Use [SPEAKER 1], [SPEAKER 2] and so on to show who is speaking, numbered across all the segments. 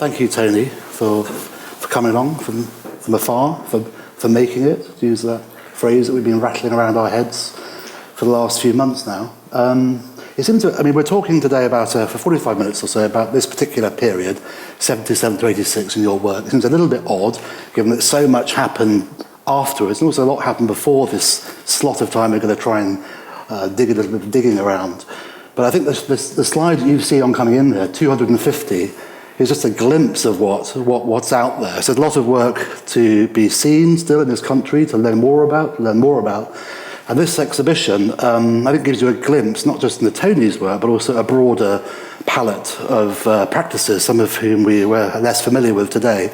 [SPEAKER 1] thank you, Tony, for coming along from afar, for making it, to use that phrase that we've been rattling around our heads for the last few months now. It seems to, I mean, we're talking today about, for 45 minutes or so, about this particular period, 77 to 86 in your work. It seems a little bit odd, given that so much happened afterwards, and also a lot happened before this slot of time we're going to try and dig a little bit of digging around. But I think the slide that you see on coming in there, 250, is just a glimpse of what's out there. So there's a lot of work to be seen still in this country, to learn more about. And this exhibition, I think, gives you a glimpse, not just in the Tony's work, but also a broader palette of practices, some of whom we were less familiar with today.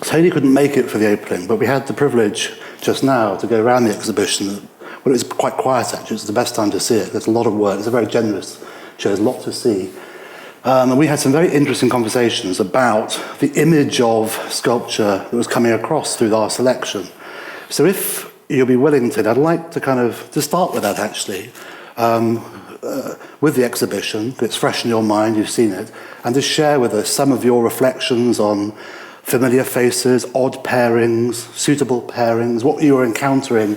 [SPEAKER 1] Tony couldn't make it for the opening, but we had the privilege just now to go around the exhibition. Well, it was quite quiet, actually. It's the best time to see it. There's a lot of work. It's a very generous show. There's a lot to see. And we had some very interesting conversations about the image of sculpture that was coming across through our selection. So if you'll be willing to, I'd like to start with that, actually, with the exhibition, because it's fresh in your mind, you've seen it, and to share with us some of your reflections on familiar faces, odd pairings, suitable pairings, what you were encountering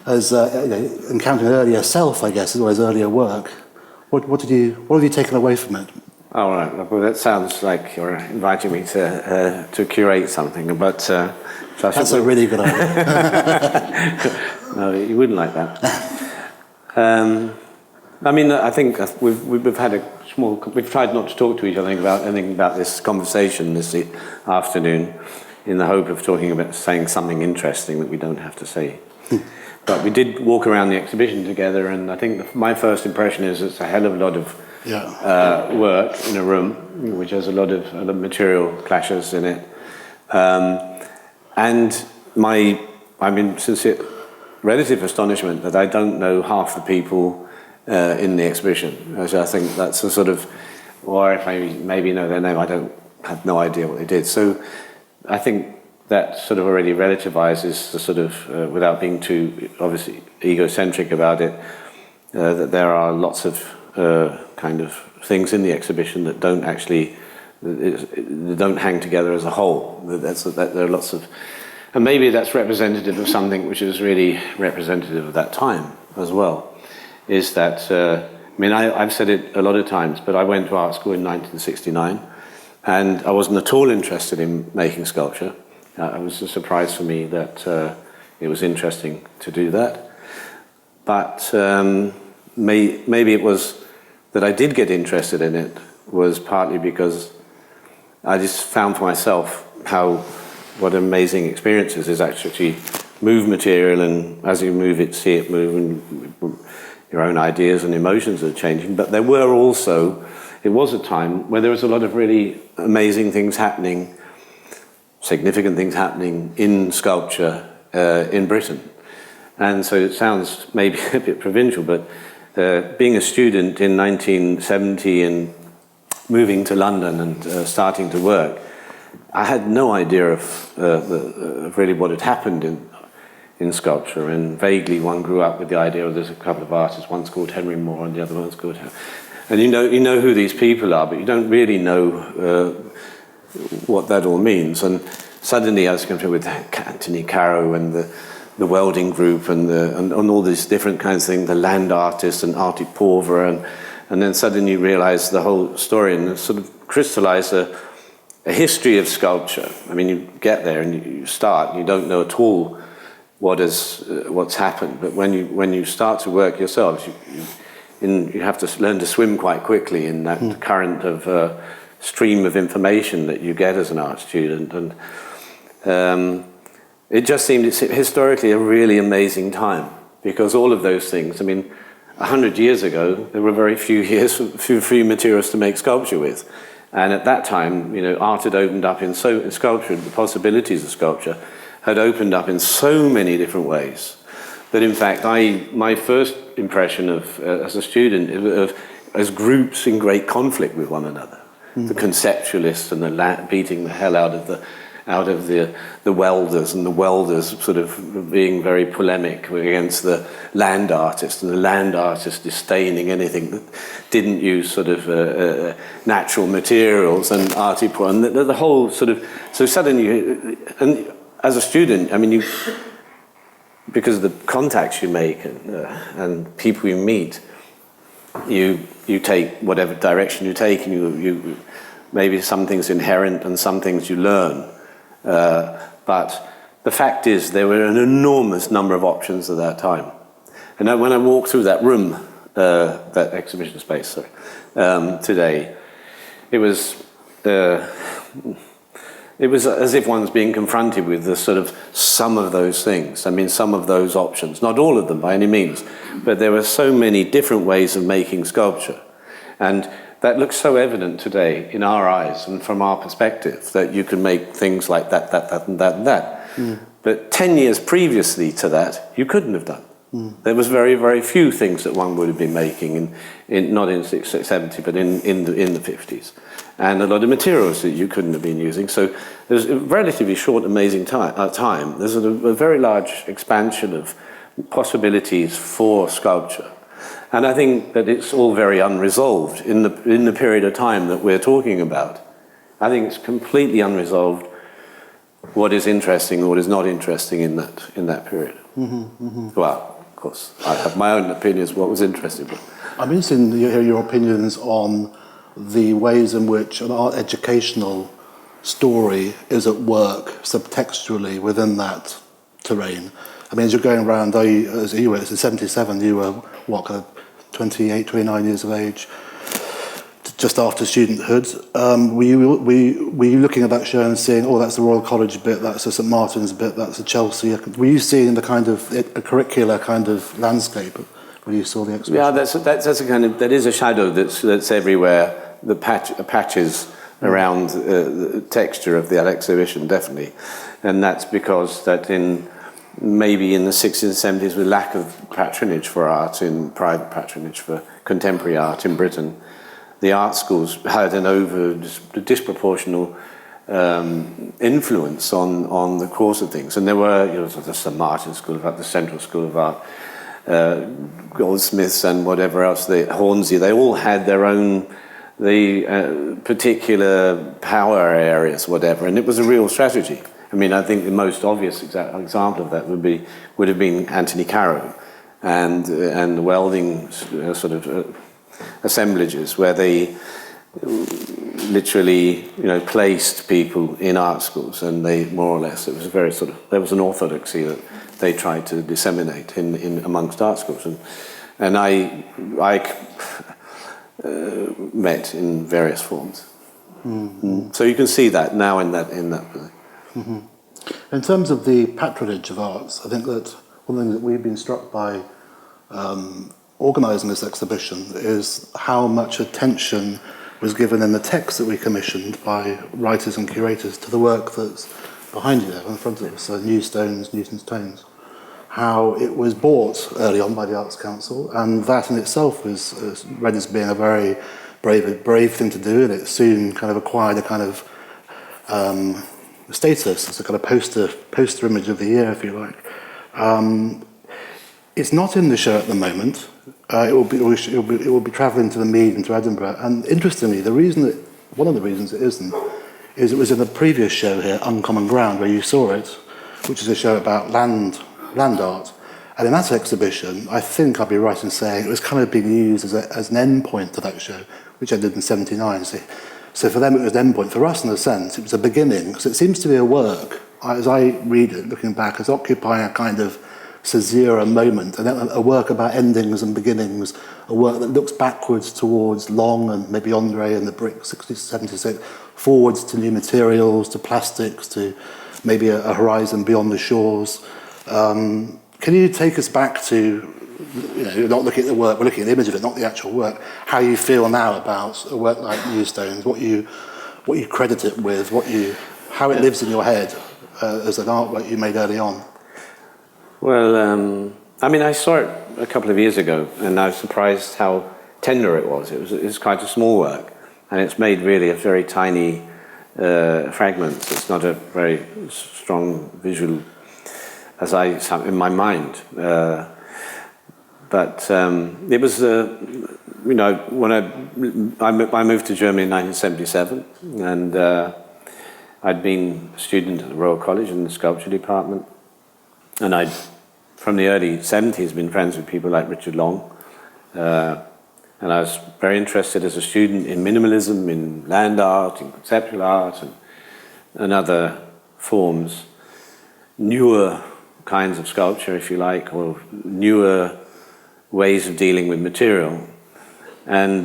[SPEAKER 1] as encountering earlier self, I guess, as well as earlier work. What have you taken away from it?
[SPEAKER 2] All right. Well, that sounds like you're inviting me to curate something, but
[SPEAKER 1] that's a really good idea.
[SPEAKER 2] No, you wouldn't like that. I mean, I think we've had we've tried not to talk to each other about anything about this conversation this afternoon, in the hope of saying something interesting that we don't have to say. But we did walk around the exhibition together, and I think my first impression is it's a hell of a lot of work in a room, which has a lot of material clashes in it. And I'm in sincere, relative astonishment that I don't know half the people in the exhibition. So I think that's a sort of, or if I maybe know their name, I have no idea what they did. So I think that sort of already relativizes the sort of, without being too obviously egocentric about it, that there are lots of kind of things in the exhibition that don't hang together as a whole. That there are lots of, and maybe that's representative of something which is really representative of that time as well. Is that I've said it a lot of times, but I went to art school in 1969, and I wasn't at all interested in making sculpture. It was a surprise for me that it was interesting to do that. But maybe it was that I did get interested in it was partly because I just found for myself what an amazing experience is actually move material, and as you move it, see it move, and your own ideas and emotions are changing. But it was a time where there was a lot of really amazing things happening, significant things happening in sculpture in Britain. And so it sounds maybe a bit provincial, but being a student in 1970 and moving to London and starting to work, I had no idea of really what had happened in sculpture, and vaguely one grew up with the idea of there's a couple of artists, one's called Henry Moore and the other one's called and you know who these people are, but you don't really know what that all means. And suddenly I was confronted with Anthony Caro and the welding group and all these different kinds of things, the land artists and Artie Porver, and then suddenly you realize the whole story and sort of crystallize a history of sculpture. I mean, you get there and you start and you don't know at all what's happened, but when you start to work yourselves, you have to learn to swim quite quickly in that current of stream of information that you get as an art student, and it just seemed historically a really amazing time, because all of those things, I mean, 100 years ago there were very few materials to make sculpture with, and at that time, art had opened up in sculpture, the possibilities of sculpture had opened up in so many different ways that, in fact, my first impression of as a student as groups in great conflict with one another, the conceptualists and the beating the hell out of the out of the welders, and the welders sort of being very polemic against the land artist, and the land artist disdaining anything that didn't use sort of natural materials and artipois, and the whole sort of, so suddenly, and as a student, I mean, you, because of the contacts you make and people you meet, you take whatever direction you take, and you maybe some things inherent and some things you learn. But the fact is, there were an enormous number of options at that time. And when I walked through that room, that exhibition space, today, it was as if one's being confronted with the sort of some of those things. I mean, some of those options, not all of them by any means, but there were so many different ways of making sculpture. And that looks so evident today in our eyes and from our perspective, that you can make things like that, and that. Mm. But 10 years previously to that, you couldn't have done. Mm. There was very, very few things that one would have been making, not in 70, but in the 50s. And a lot of materials that you couldn't have been using. So there's a relatively short, amazing time. There's a very large expansion of possibilities for sculpture. And I think that it's all very unresolved in the period of time that we're talking about. I think it's completely unresolved what is interesting or what is not interesting in that period. Mm-hmm, mm-hmm. Well, of course, I have my own opinions what was interesting. But
[SPEAKER 1] I'm interested to hear your opinions on the ways in which an art educational story is at work subtextually within that terrain. I mean, as you're going around, as you were, in 77, you were, what, kind of 28, 29 years of age, just after studenthood. Were you looking at that show and seeing, oh, that's the Royal College bit, that's the St Martin's bit, that's the Chelsea? Were you seeing the kind of a curricular kind of landscape when you saw the exhibition?
[SPEAKER 2] Yeah, that's a kind of, that is a shadow that's everywhere. The patches around the texture of that exhibition, definitely, and that's because that maybe in the 60s and 70s, with lack of patronage for art, in private patronage for contemporary art in Britain, the art schools had an disproportional influence on the course of things. And there were, the St Martin's School of Art, the Central School of Art, Goldsmiths and whatever else, Hornsey, they all had their own particular power areas, whatever, and it was a real strategy. I mean, I think the most obvious example of that would have been Anthony Caro and the welding sort of assemblages, where they literally placed people in art schools, and they more or less, it was very there was an orthodoxy that they tried to disseminate in amongst art schools, and I met in various forms. Mm-hmm. So you can see that now in that.
[SPEAKER 1] Mm-hmm. In terms of the patronage of arts, I think that one thing that we've been struck by organising this exhibition is how much attention was given in the text that we commissioned by writers and curators to the work that's behind you there in front of us, so New Stones, Newton's Tones. How it was bought early on by the Arts Council, and that in itself was read as being a very brave thing to do, and it soon kind of acquired a kind of status as a kind of poster image of the year, if you like. It's not in the show at the moment. It will be travelling to the Mead and to Edinburgh. And interestingly, one of the reasons it isn't is it was in the previous show here, Uncommon Ground, where you saw it, which is a show about land art. And in that exhibition, I think I'd be right in saying it was kind of being used as an end point to that show, which ended in 79. So for them it was an end point. For us, in a sense, it was a beginning. So it seems to be a work, as I read it, looking back, as occupying a kind of caesura moment, and a work about endings and beginnings, a work that looks backwards towards Long and maybe Andre and the brick 76, forwards to new materials, to plastics, to maybe a horizon beyond the shores. Can you take us back to, you're not looking at the work, we're looking at the image of it, not the actual work, how you feel now about a work like New Stones, what you credit it with, how it lives in your head as an artwork you made early on?
[SPEAKER 2] Well, I mean, I saw it a couple of years ago, and I was surprised how tender it was. It was quite a small work, and it's made really a very tiny fragments. It's not a very strong visual in my mind. But it was, when I moved to Germany in 1977, and I'd been a student at the Royal College in the sculpture department, and I'd, from the early 70s, been friends with people like Richard Long, and I was very interested as a student in minimalism, in land art, in conceptual art, and other forms, newer kinds of sculpture, if you like, or newer ways of dealing with material. And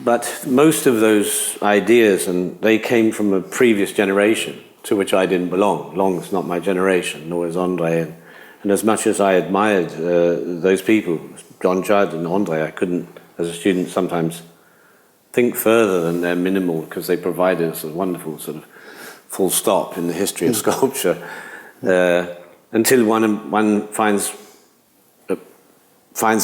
[SPEAKER 2] but most of those ideas, and they came from a previous generation to which I didn't belong. Long's not my generation, nor is Andre. And as much as I admired those people, John Judd and Andre, I couldn't, as a student, sometimes think further than their minimal, because they provided us a wonderful sort of full stop in the history of sculpture, until one finds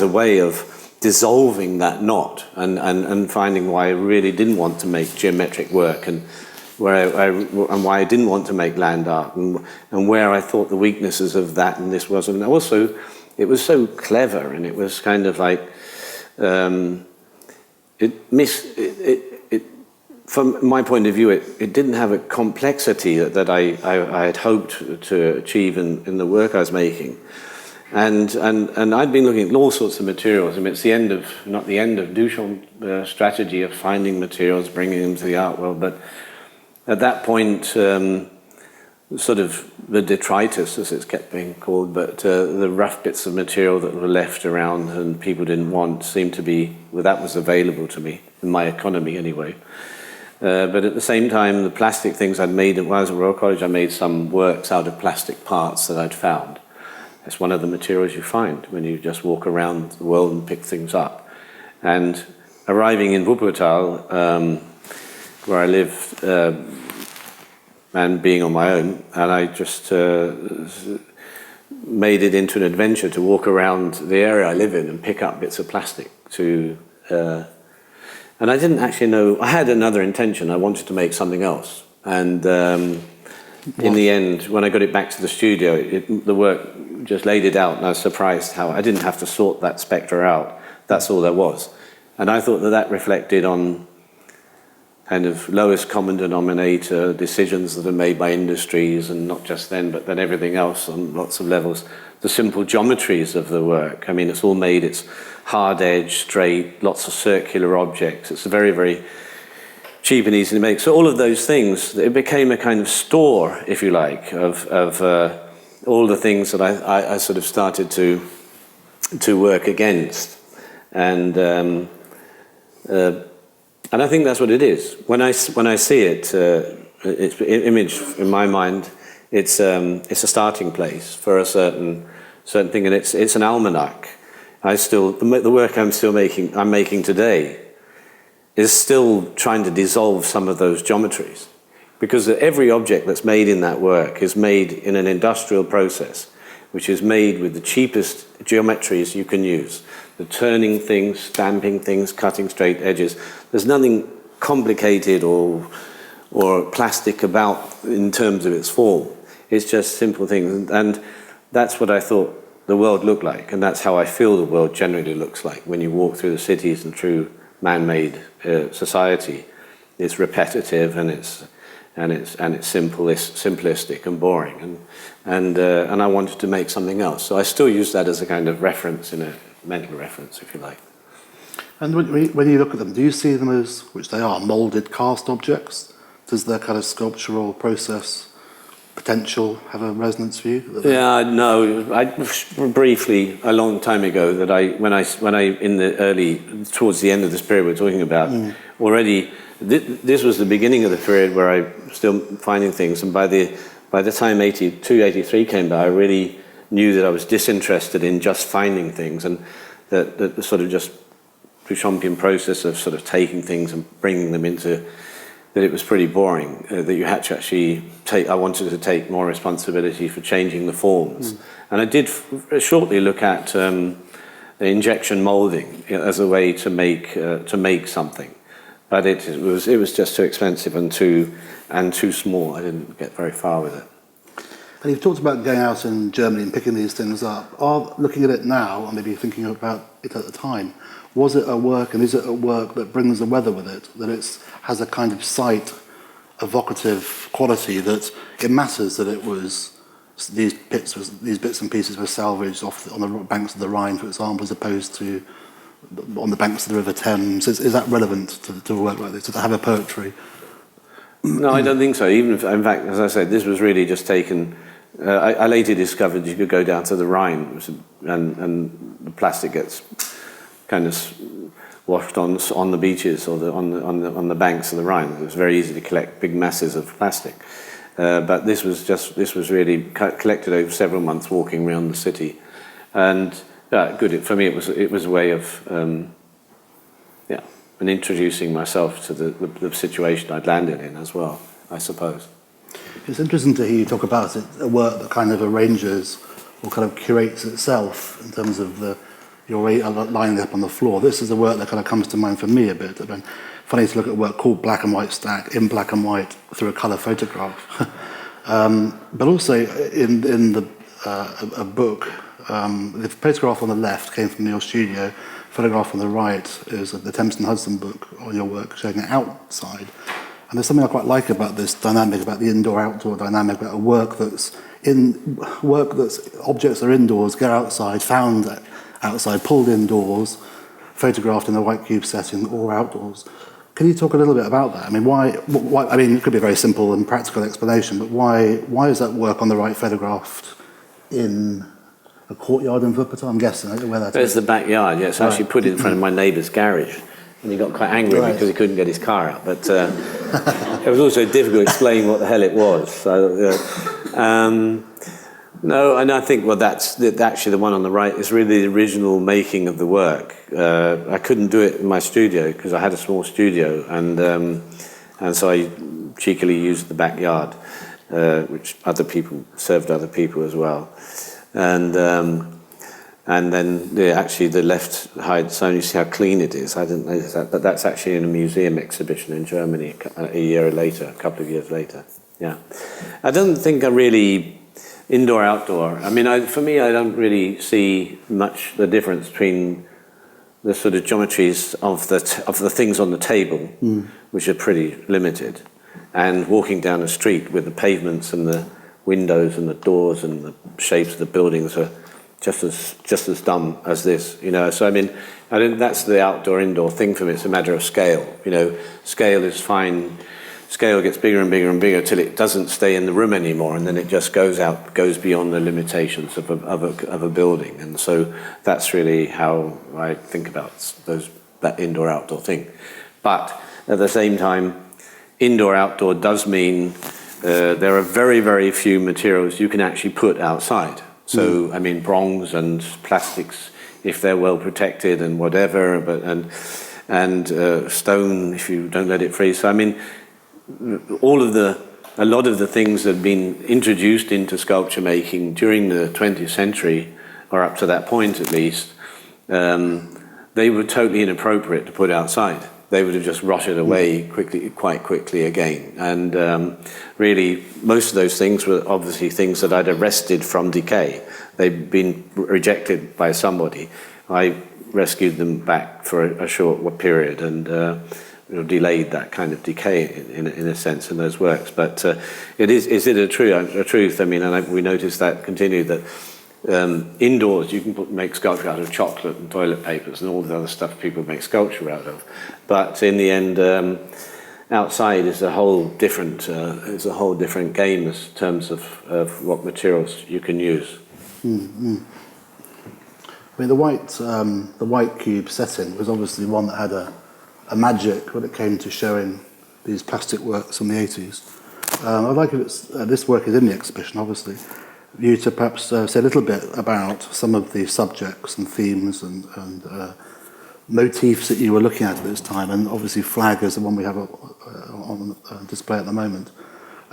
[SPEAKER 2] a way of dissolving that knot and finding why I really didn't want to make geometric work, and why I didn't want to make land art, and where I thought the weaknesses of that and this was. And also, it was so clever, and it was kind of like from my point of view, it didn't have a complexity that I had hoped to achieve in the work I was making. And I'd been looking at all sorts of materials. I mean, it's not the end of Duchamp's strategy of finding materials, bringing them to the art world, but at that point, sort of the detritus, as it's kept being called, but the rough bits of material that were left around and people didn't want seemed to be, well, that was available to me, in my economy anyway. But at the same time, the plastic things I'd made, when I was at Royal College, I made some works out of plastic parts that I'd found. It's one of the materials you find when you just walk around the world and pick things up. And arriving in Wuppertal, where I lived, and being on my own, and I just made it into an adventure to walk around the area I live in and pick up bits of plastic and I didn't actually know, I had another intention. I wanted to make something else. And in the end, when I got it back to the studio, the work just laid it out, and I was surprised how I didn't have to sort that spectra out. That's all there was. And I thought that reflected on kind of lowest common denominator decisions that are made by industries, and not just then, but then everything else on lots of levels. The simple geometries of the work. I mean, it's all made, it's hard edge, straight, lots of circular objects. It's very, very cheap and easy to make. So all of those things, it became a kind of store, if you like, of all the things that I sort of started to work against. And I think that's what it is. When I see it, it's image in my mind. It's a starting place for a certain thing, and it's an almanac. The work I'm making today is still trying to dissolve some of those geometries, because every object that's made in that work is made in an industrial process, which is made with the cheapest geometries you can use. The turning things, stamping things, cutting straight edges. There's nothing complicated or plastic about in terms of its form. It's just simple things. And that's what I thought the world looked like. And that's how I feel the world generally looks like when you walk through the cities and through man-made society. It's repetitive, and it's simple, it's simplistic and boring. And I wanted to make something else. So I still use that as a kind of reference, in a mental reference, if you like.
[SPEAKER 1] And when you look at them, do you see them as, which they are, moulded cast objects? Does their kind of sculptural process potential have a resonance for you?
[SPEAKER 2] Yeah, no. I briefly, a long time ago, that when I in the towards the end of this period we're talking about, already this was the beginning of the period where I'm still finding things, and by the time 82, 83 came by, I really knew that I was disinterested in just finding things, and that the sort of just Duchampian process of sort of taking things and bringing them into, that it was pretty boring, that you had to actually I wanted to take more responsibility for changing the forms. And I did shortly look at injection molding as a way to make something. but it was just too expensive and too small. I didn't get very far with it.
[SPEAKER 1] And you've talked about going out in Germany and picking these things up. Looking at it now, and maybe thinking about it at the time, was it a work, and is it a work that brings the weather with it, that it has a kind of sight evocative quality, that it matters that it was these bits and pieces were salvaged on the banks of the Rhine, for example, as opposed to on the banks of the River Thames? Is that relevant to a work like this, to have a poetry?
[SPEAKER 2] No, I don't think so. Even if, in fact, as I said, this was really just taken. I later discovered you could go down to the Rhine, and the plastic gets kind of washed on the beaches or on the banks of the Rhine. It was very easy to collect big masses of plastic. But this was really collected over several months, walking around the city, and good for me. It was a way of and introducing myself to the situation I'd landed in as well, I suppose.
[SPEAKER 1] It's interesting to hear you talk about it, a work that kind of arranges or kind of curates itself in terms of your lining up on the floor. This is a work that kind of comes to mind for me a bit. I mean, funny to look at a work called Black and White Stack in black and white through a colour photograph. But also in a book, the photograph on the left came from your studio. Photograph on the right is the Thames and Hudson book on your work, showing it outside. And there's something I quite like about this dynamic, about the indoor-outdoor dynamic, about a work that's objects are indoors, go outside, found outside, pulled indoors, photographed in a white cube setting, or outdoors. Can you talk a little bit about that? I mean, why? I mean, it could be a very simple and practical explanation, but why is that work on the right photographed in a courtyard in Wuppertal? I'm guessing where that is.
[SPEAKER 2] There's the backyard. Yeah, it's actually put in front of my neighbour's garage. And he got quite angry because he couldn't get his car out. But it was also difficult explaining what the hell it was. So, no, and I think, that's actually the one on the right is really the original making of the work. I couldn't do it in my studio because I had a small studio, and so I cheekily used the backyard, which served other people as well. And then actually the left hides, so you see how clean it is. I didn't notice that, but that's actually in a museum exhibition in Germany a couple of years later. Yeah, I don't think I really indoor-outdoor. I mean, for me, I don't really see much the difference between the sort of geometries of the things on the table, which are pretty limited, and walking down the street with the pavements and the windows and the doors and the shapes of the buildings are just as dumb as this, So I mean, I think that's the outdoor-indoor thing for me. It's a matter of scale. Scale is fine. Scale gets bigger and bigger and bigger till it doesn't stay in the room anymore, and then it just goes beyond the limitations of a building. And so that's really how I think about that indoor-outdoor thing. But at the same time, indoor-outdoor does mean there are very, very few materials you can actually put outside. So, I mean, bronze and plastics, if they're well protected and whatever, and stone, if you don't let it freeze. So, I mean, a lot of the things that have been introduced into sculpture making during the 20th century, or up to that point at least, they were totally inappropriate to put outside. They would have just rotted away quite quickly again. And really, most of those things were obviously things that I'd arrested from decay. They'd been rejected by somebody. I rescued them back for a short period and delayed that kind of decay in a sense in those works. But is it a truth? I mean, we noticed that continued that indoors you can make sculpture out of chocolate and toilet papers and all the other stuff people make sculpture out of, but in the end outside is a whole different game in terms of what materials you can use.
[SPEAKER 1] I mean, the white cube setting was obviously one that had a magic when it came to showing these plastic works from the 80s. I'd like if this work is in the exhibition, obviously, you to perhaps say a little bit about some of the subjects and themes and motifs that you were looking at this time, and obviously Flag is the one we have on display at the moment.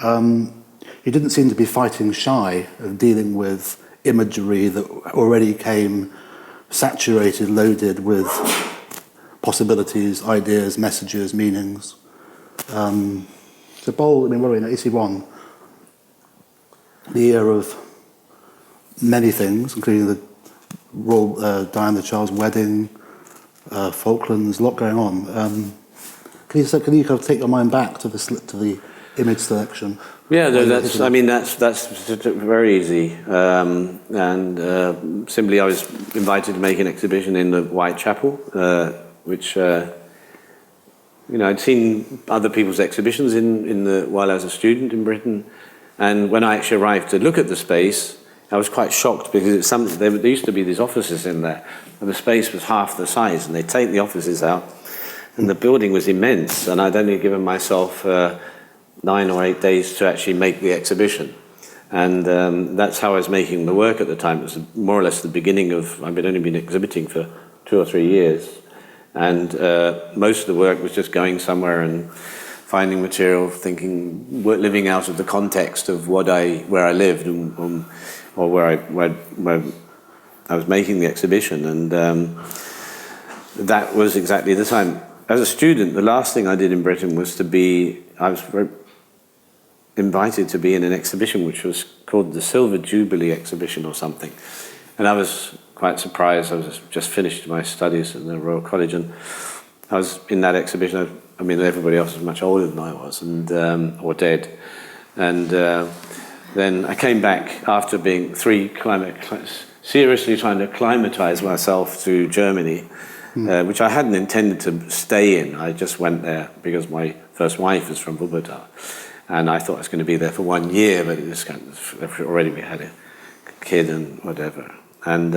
[SPEAKER 1] You didn't seem to be fighting shy of dealing with imagery that already came saturated, loaded with possibilities, ideas, messages, meanings. So bold, I mean, what are we in, 81? The year of many things, including the Royal Diana Charles wedding, Falklands, a lot going on. Can you kind of take your mind back to the image selection?
[SPEAKER 2] Yeah, that's very easy. Simply I was invited to make an exhibition in the Whitechapel, which I'd seen other people's exhibitions while I was a student in Britain, and when I actually arrived to look at the space, I was quite shocked because there used to be these offices in there, and the space was half the size, and they'd take the offices out, and the building was immense, and I'd only given myself 9 or 8 days to actually make the exhibition. And that's how I was making the work at the time. It was more or less the beginning of, I'd only been exhibiting for 2 or 3 years. And most of the work was just going somewhere and finding material, living out of the context of where I lived or where I was making the exhibition. And that was exactly the time. As a student, the last thing I did in Britain was I was invited to be in an exhibition which was called the Silver Jubilee Exhibition or something. And I was quite surprised. I was just finished my studies at the Royal College, and I was in that exhibition. I mean, everybody else was much older than I was, or dead. And then I came back after being seriously trying to acclimatise myself to Germany, which I hadn't intended to stay in. I just went there because my first wife was from Wuppertal. And I thought I was going to be there for 1 year, but already we had a kid and whatever. And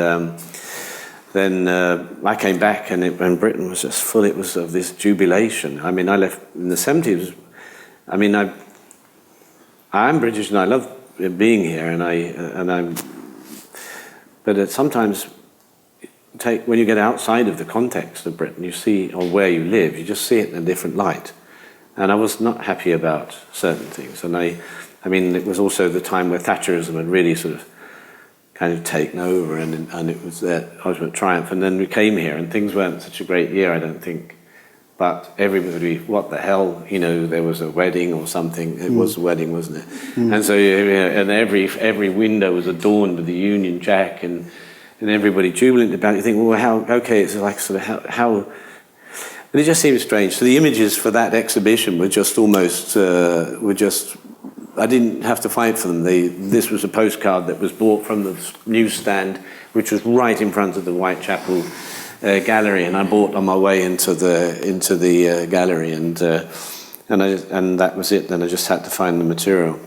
[SPEAKER 2] then I came back, and Britain was just full. It was of this jubilation. I mean, I left in the 70s. I mean, I am British and I love being here, but sometimes when you get outside of the context of Britain, you see, or where you live, you just see it in a different light. And I was not happy about certain things. And I mean, it was also the time where Thatcherism had really sort of kind of taken over, and it was their ultimate triumph. And then we came here, and things weren't such a great year, I don't think. But everybody, what the hell, there was a wedding or something. It was a wedding, wasn't it? And so, and every window was adorned with the Union Jack, and everybody jubilant about it. You think, well, it's like sort of how. And it just seemed strange. So the images for that exhibition were just almost, I didn't have to fight for them. This was a postcard that was bought from the newsstand, which was right in front of the Whitechapel Gallery, and I bought on my way into the gallery, and that was it. Then I just had to find the material.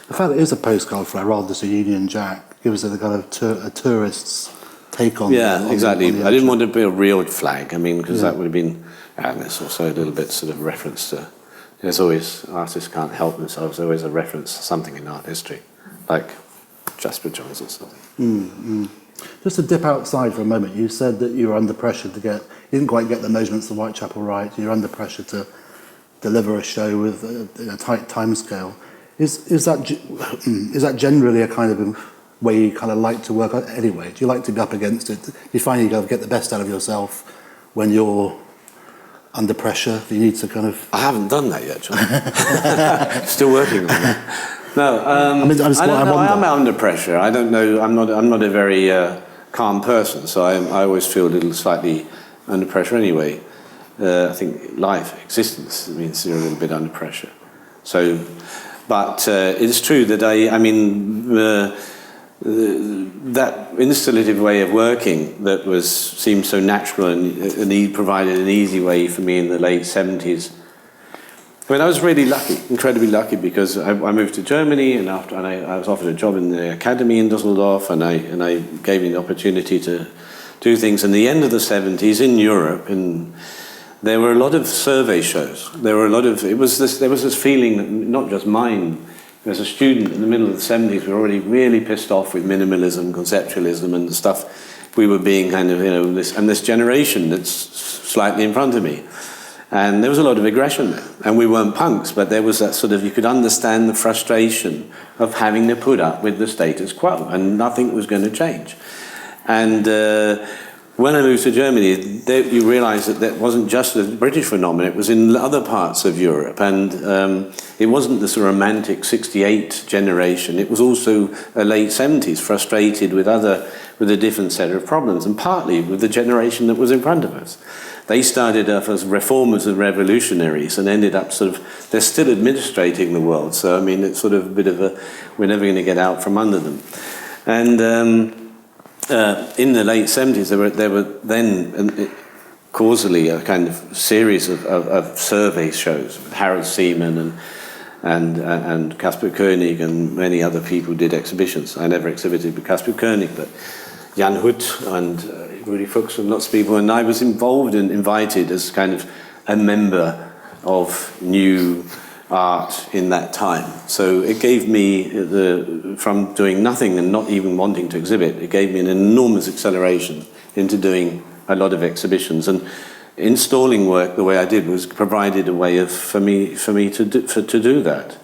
[SPEAKER 1] The fact that it is a postcard flag rather than a Union Jack gives it a kind of a tourist's take on.
[SPEAKER 2] Yeah, exactly. I didn't want to be a real flag. I mean, because that would have been, and there's also a little bit sort of reference to. There's always, artists can't help themselves. There's always a reference to something in art history, like Jasper Johns or something.
[SPEAKER 1] Just to dip outside for a moment, you said that you were under pressure you didn't quite get the measurements of Whitechapel right. You're under pressure to deliver a show with a tight time scale. Is that generally a kind of way you kind of like to work anyway? Do you like to be up against it? Do you find you get the best out of yourself when you're under pressure? You need to kind of...
[SPEAKER 2] I haven't done that yet, John. Still working on that. No, I am under pressure. I don't know. I'm not a very calm person, so I always feel a little slightly under pressure anyway. I think existence means you're a little bit under pressure. So, but it's true that that installative way of working that seemed so natural and he provided an easy way for me in the late 70s. I mean, I was really lucky, incredibly lucky, because I moved to Germany, and I was offered a job in the academy in Düsseldorf, and I gave me the opportunity to do things. In the end of the 70s in Europe, there were a lot of survey shows. There was this feeling that, not just mine. As a student in the middle of the 70s, we were already really pissed off with minimalism, conceptualism, and the stuff we were being kind of, this generation that's slightly in front of me. And there was a lot of aggression there. And we weren't punks, but there was that sort of, you could understand the frustration of having to put up with the status quo, and nothing was going to change. And when I moved to Germany, you realise that wasn't just a British phenomenon, it was in other parts of Europe. And it wasn't this romantic 68 generation, it was also a late 70s, frustrated with a different set of problems, and partly with the generation that was in front of us. They started off as reformers and revolutionaries and ended up they're still administrating the world. So, I mean, it's sort of a bit of we're never going to get out from under them. And in the late 70s, there were then causally a kind of series of survey shows with Harold Seaman and Caspar Koenig and many other people did exhibitions. I never exhibited with Caspar Koenig, but Jan Hood and Rudi Fuchs and lots of people, and I was involved and invited as kind of a member of new art in that time. So it gave me, from doing nothing and not even wanting to exhibit, it gave me an enormous acceleration into doing a lot of exhibitions. And installing work the way I did was provided a way for me to do that.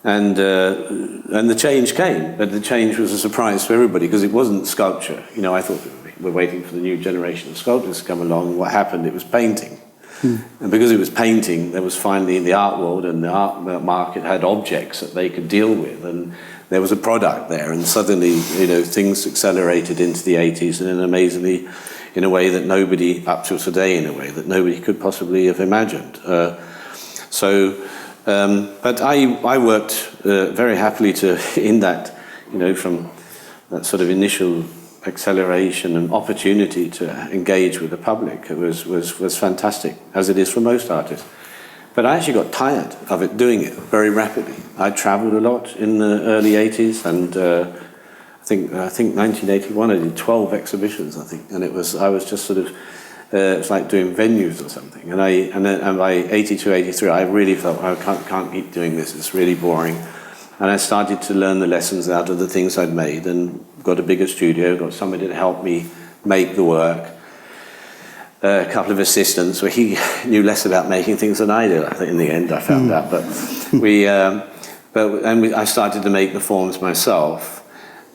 [SPEAKER 2] And the change came, but the change was a surprise to everybody because it wasn't sculpture. You know, I thought we're waiting for the new generation of sculptors to come along, and what happened, it was painting. And because it was painting, there was finally the art world and the art market had objects that they could deal with, and there was a product there, and suddenly, you know, things accelerated into the 80s and amazingly, in a way that nobody, up till today, in a way that nobody could possibly have imagined. But I worked very happily in that, you know, from that sort of initial acceleration and opportunity to engage with the public. It was fantastic, as it is for most artists. But I actually got tired of it, doing it very rapidly. I travelled a lot in the early 80s, and I think 1981 I did 12 exhibitions, I think, and I was just sort of it's like doing venues or something. And then by 82, 83, I really felt I can't keep doing this. It's really boring. And I started to learn the lessons out of the things I'd made, and got a bigger studio, got somebody to help me make the work. A couple of assistants, where he knew less about making things than I did. I think in the end I found out, but I started to make the forms myself,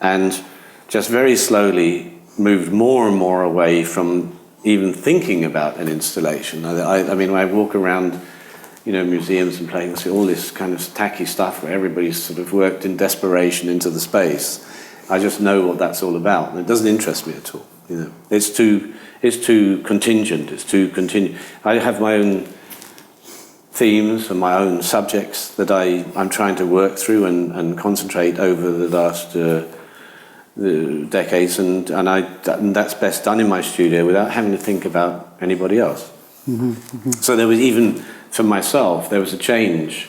[SPEAKER 2] and just very slowly moved more and more away from even thinking about an installation. I mean, when I walk around, you know, museums and places, all this kind of tacky stuff where everybody's sort of worked in desperation into the space. I just know what that's all about, and it doesn't interest me at all. You know, it's too contingent. It's too contingent. I have my own themes and my own subjects that I'm trying to work through and concentrate over the last decades, and that's best done in my studio without having to think about anybody else. Mm-hmm, mm-hmm. So there was, even for myself, there was a change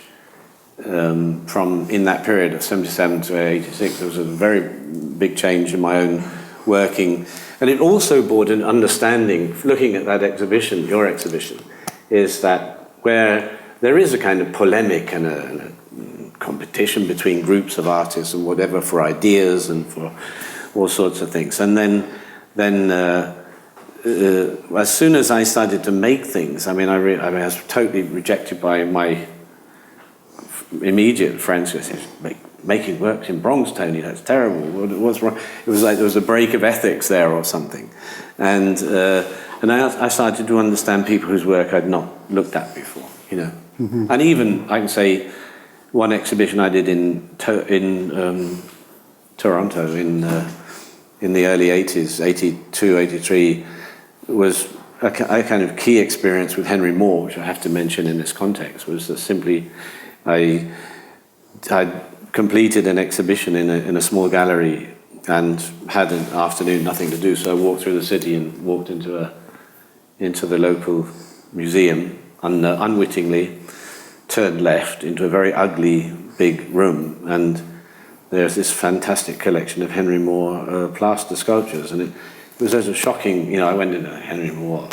[SPEAKER 2] from in that period of 77 to 86. There was a very big change in my own working, and it also brought an understanding. Looking at that exhibition, your exhibition, is that where there is a kind of polemic and a competition between groups of artists and whatever for ideas and for all sorts of things. And then as soon as I started to make things, I was totally rejected by my immediate friends. Who said, making works in Bronx, Tony, that's terrible. What's wrong? It was like there was a break of ethics there or something. And I started to understand people whose work I'd not looked at before, you know. Mm-hmm. And even, I can say, one exhibition I did in Toronto in the early 80s, 82, 83, was a kind of key experience with Henry Moore, which I have to mention in this context, was that simply I completed an exhibition in a small gallery and had an afternoon, nothing to do, so I walked through the city and walked into the local museum, unwittingly turned left into a very ugly big room, and there's this fantastic collection of Henry Moore plaster sculptures, and it was such a shocking, you know, I went into Henry Moore.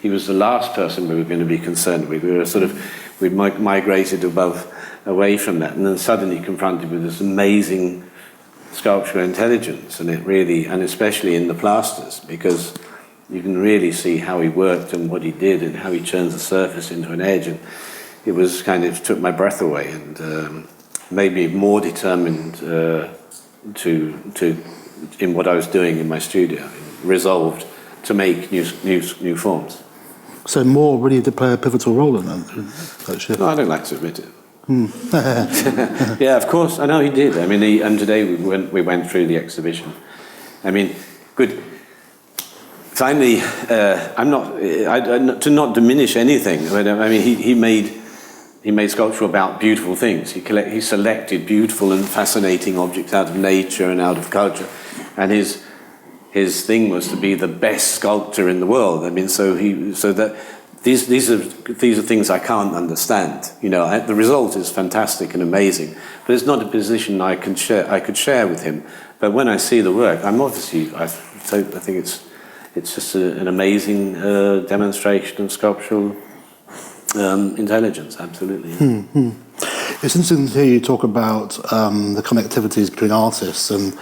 [SPEAKER 2] He was the last person we were going to be concerned with. We'd migrated away from that, and then suddenly confronted with this amazing sculptural intelligence, and especially in the plasters, because you can really see how he worked and what he did and how he turns the surface into an edge, and it was kind of took my breath away and made me more determined in what I was doing in my studio, resolved to make new forms.
[SPEAKER 1] So Moore really did play a pivotal role in that shift.
[SPEAKER 2] No, I don't like to admit it. Yeah, of course. I know he did. I mean, and today we went through the exhibition. I mean, good. Finally, to not diminish anything. But I mean, he made sculpture about beautiful things. He selected beautiful and fascinating objects out of nature and out of culture, and his thing was to be the best sculptor in the world. I mean, these are things I can't understand. You know, the result is fantastic and amazing, but it's not a position I could share with him. But when I see the work, I think it's just an amazing demonstration of sculptural intelligence. Absolutely. Yeah.
[SPEAKER 1] It's interesting to hear you talk about the connectivities between artists, and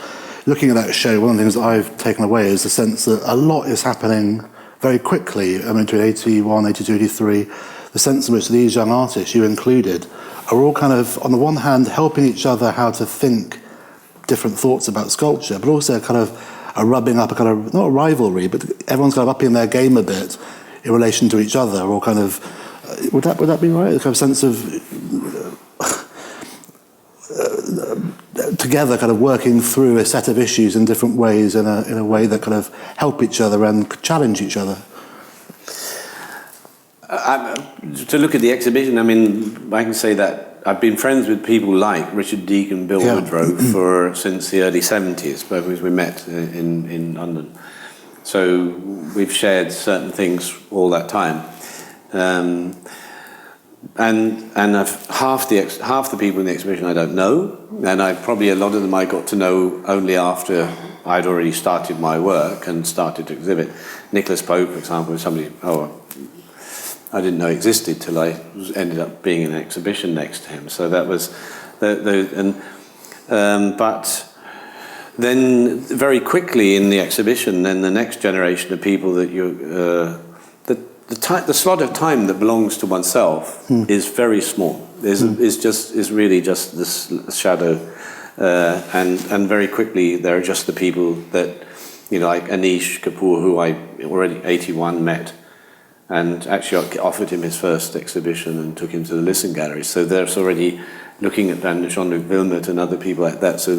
[SPEAKER 1] looking at that show, one of the things that I've taken away is the sense that a lot is happening very quickly. I mean, between 81, 82, 83, the sense in which these young artists, you included, are all kind of, on the one hand, helping each other how to think different thoughts about sculpture, but also kind of a rubbing up, a kind of, not a rivalry, but everyone's kind of upping their game a bit in relation to each other, or kind of, would that be right? A kind of sense of together kind of working through a set of issues in different ways, in a way that kind of help each other and challenge each other.
[SPEAKER 2] To look at the exhibition, I mean, I can say that I've been friends with people like Richard Deacon, Bill Woodrow since the early 70s, because we met in London. So we've shared certain things all that time. And half the people in the exhibition I don't know, and a lot of them I got to know only after I'd already started my work and started to exhibit. Nicholas Pope, for example, was somebody I didn't know existed till I ended up being in an exhibition next to him. So that was but then very quickly in the exhibition, then the next generation of people that the slot of time that belongs to oneself is very small. Is really just this shadow, and very quickly there are just the people that, you know, like Anish Kapoor, who I already 81 met, and actually offered him his first exhibition and took him to the Wimbledon Gallery. So there's already looking at Jean-Luc Wilmot and other people like that. So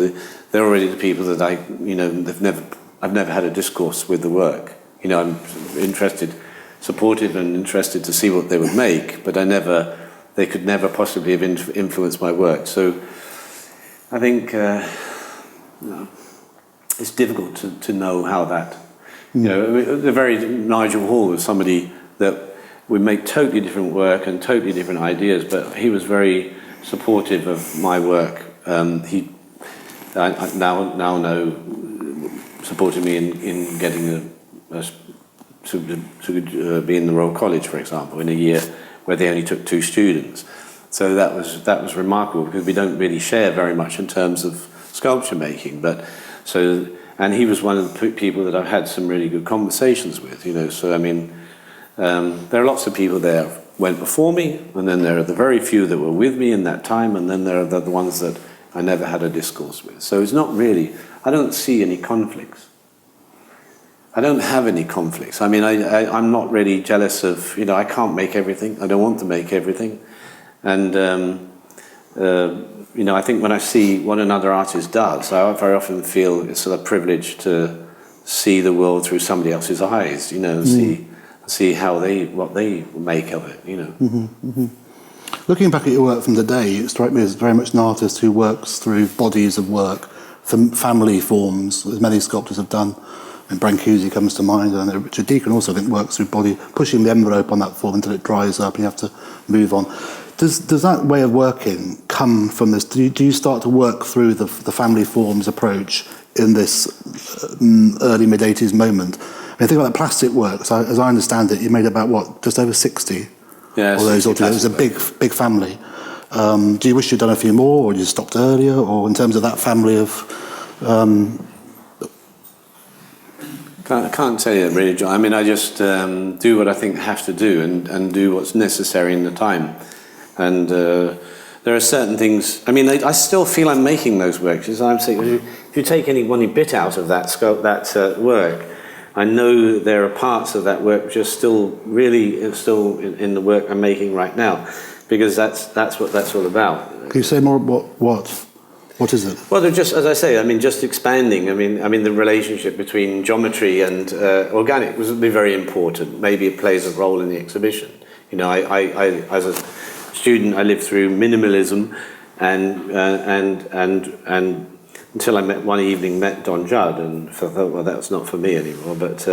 [SPEAKER 2] they're already the people that I've never had a discourse with the work. You know, I'm supportive and interested to see what they would make, but they could never possibly have influenced my work. So I think it's difficult to know how that, you know, the very Nigel Hall was somebody that we make totally different work and totally different ideas, but he was very supportive of my work. I now know supported me in getting to be in the Royal College, for example, in a year where they only took 2 students. So that was remarkable, because we don't really share very much in terms of sculpture making. And he was one of the people that I've had some really good conversations with. You know, so I mean, there are lots of people there went before me, and then there are the very few that were with me in that time, and then there are the ones that I never had a discourse with. So it's not really. I don't see any conflicts. I don't have any conflicts. I mean, I'm not really jealous of, you know, I can't make everything. I don't want to make everything. And, you know, I think when I see what another artist does, I very often feel it's a privilege to see the world through somebody else's eyes, you know, and see what they make of it, you know.
[SPEAKER 1] Looking back at your work from today, it strikes me as very much an artist who works through bodies of work, family forms, as many sculptors have done. And Brancusi comes to mind, and Richard Deacon also, I think, works through body, pushing the envelope on that form until it dries up and you have to move on. Does that way of working come from this? Do you start to work through the family forms approach in this early mid-80s moment? I mean, think about that plastic work. So as I understand it, you made about, just over 60?
[SPEAKER 2] Yeah,
[SPEAKER 1] or those, it was a big family. Do you wish you'd done a few more, or you stopped earlier, or in terms of that family of...
[SPEAKER 2] I can't tell you really, John. I mean, I just do what I think I have to do and do what's necessary in the time. And there are certain things. I mean, I still feel I'm making those works. I'm saying, if you take any bit out of that work, I know there are parts of that work which are still in the work I'm making right now, because that's what that's all about.
[SPEAKER 1] Can you say more? What is it?
[SPEAKER 2] Well, they're just, as I say, I mean, just expanding. I mean, the relationship between geometry and organic would be very important. Maybe it plays a role in the exhibition. You know, I as a student, I lived through minimalism, and until I one evening met Don Judd, and thought, well, that's not for me anymore. But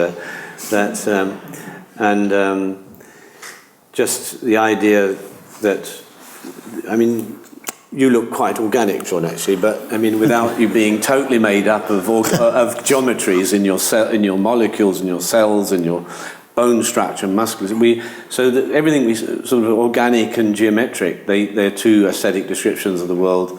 [SPEAKER 2] just the idea that, I mean, you look quite organic, John, actually, but I mean, without you being totally made up of geometries in your molecules, in your cells, in your bone structure, muscles. Everything we sort of organic and geometric. They're two aesthetic descriptions of the world,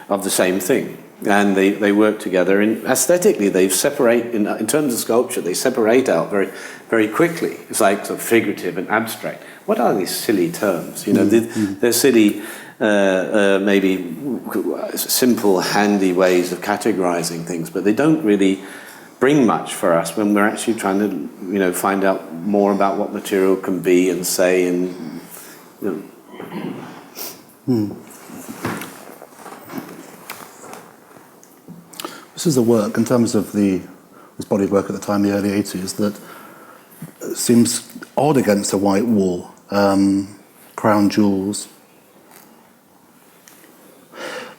[SPEAKER 2] of the same thing, and they work together. And aesthetically, they separate in terms of sculpture. They separate out very, very quickly. It's like sort of figurative and abstract. What are these silly terms? You know, they're silly. Maybe simple, handy ways of categorizing things, but they don't really bring much for us when we're actually trying to, you know, find out more about what material can be and say, and you know.
[SPEAKER 1] This is a work, in terms of this body of work at the time, the early 80s, that seems odd against a white wall. Crown jewels.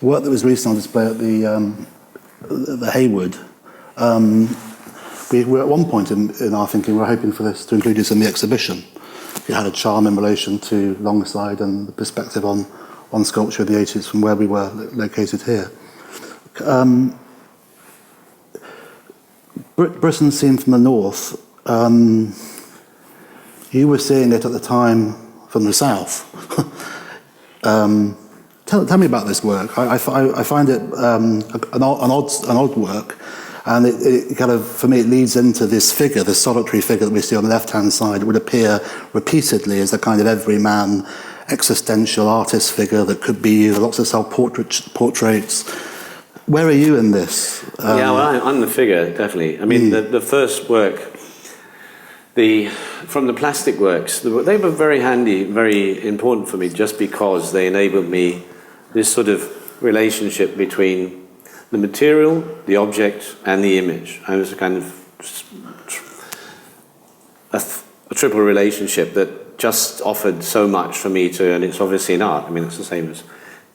[SPEAKER 1] Work that was recently on display at the Hayward. We were at one point in our thinking, we were hoping for this to include this in the exhibition. It had a charm in relation to Longside and the perspective on sculpture in the 80s from where we were located here. Britain seen from the north, you were seeing it at the time from the south. Tell me about this work. I find it an odd work, and it kind of, for me, it leads into this figure, this solitary figure that we see on the left-hand side. It would appear repeatedly as a kind of everyman, existential artist figure that could be lots of self-portraits. Where are you in this?
[SPEAKER 2] Yeah, well, I'm the figure, definitely. I mean, the first work, from the plastic works, they were very handy, very important for me, just because they enabled me this sort of relationship between the material, the object, and the image. And it was a kind of a triple relationship that just offered so much for me to, and it's obviously in art. I mean, it's the same as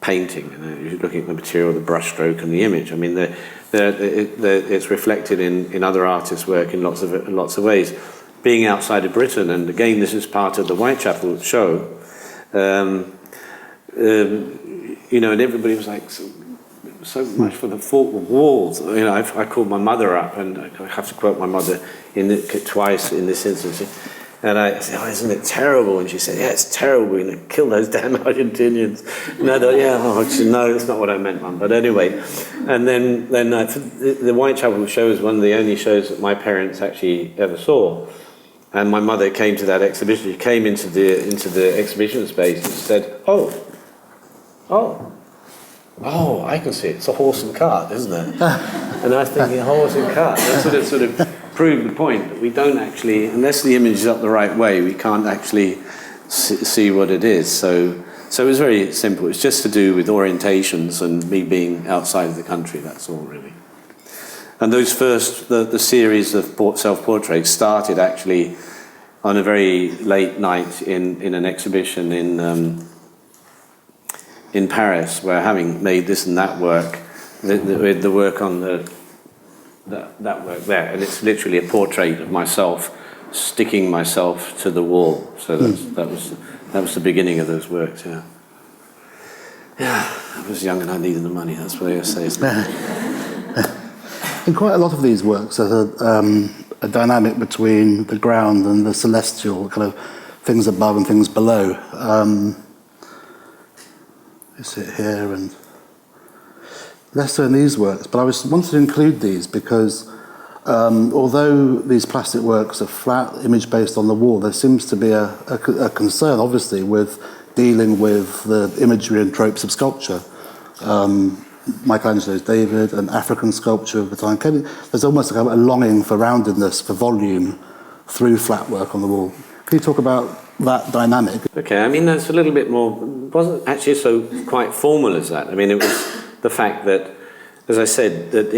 [SPEAKER 2] painting. You know, you're looking at the material, the brushstroke, and the image. I mean, it's reflected in other artists' work in lots of ways. Being outside of Britain, and again, this is part of the Whitechapel show. You know, and everybody was like, so much for the walls. You know, I called my mother up, and I have to quote my mother twice in this instance. And I said, "Oh, isn't it terrible?" And she said, "Yeah, it's terrible. We're going to kill those damn Argentinians." And I thought, "Yeah, no, that's not what I meant, Mum." But anyway, and then the Whitechapel show was one of the only shows that my parents actually ever saw. And my mother came to that exhibition. She came into the exhibition space and said, "Oh, I can see it. It's a horse and cart, isn't it?" And I was thinking, horse and cart. That sort of proved the point that we don't actually, unless the image is up the right way, we can't actually see what it is. So it was very simple. It's just to do with orientations and me being outside of the country. That's all, really. And those first, the series of self-portraits started actually on a very late night in an exhibition in Paris, where, having made this and that work, the work on that work there, and it's literally a portrait of myself sticking myself to the wall. So that was the beginning of those works. Yeah, I was young and I needed the money. That's what I say.
[SPEAKER 1] In quite a lot of these works, there's a dynamic between the ground and the celestial, kind of things above and things below. You see it here, and less so in these works, but I wanted to include these because although these plastic works are flat, image based on the wall, there seems to be a concern, obviously, with dealing with the imagery and tropes of sculpture. Michelangelo's David and African sculpture of the time. There's almost like a longing for roundedness, for volume through flat work on the wall. Can you talk about that dynamic?
[SPEAKER 2] Okay, I mean, that's a little bit more, wasn't actually so quite formal as that. I mean, it was the fact that, as I said, that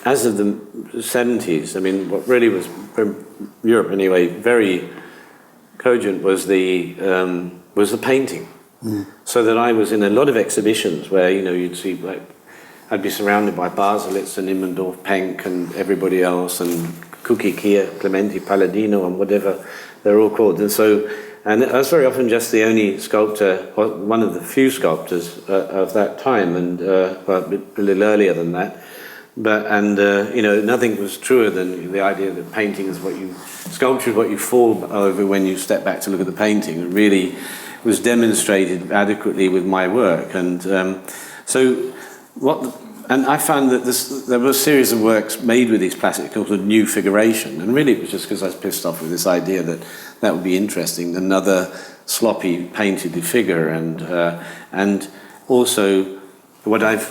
[SPEAKER 2] as of the 70s, I mean, what really was, from Europe anyway, very cogent was the painting. So that I was in a lot of exhibitions where, you'd see, like, I'd be surrounded by Baselitz and Immendorf Penck and everybody else, and Cookie Kier, Clementi Palladino, and whatever they're all called. And I was very often just the only sculptor, or one of the few sculptors of that time, and well, a little earlier than that. Nothing was truer than the idea that sculpture is what you fall over when you step back to look at the painting. It really was demonstrated adequately with my work. And I found that there were a series of works made with these plastics called New Figuration, and really it was just because I was pissed off with this idea that would be interesting, another sloppy painted figure, and also what I've,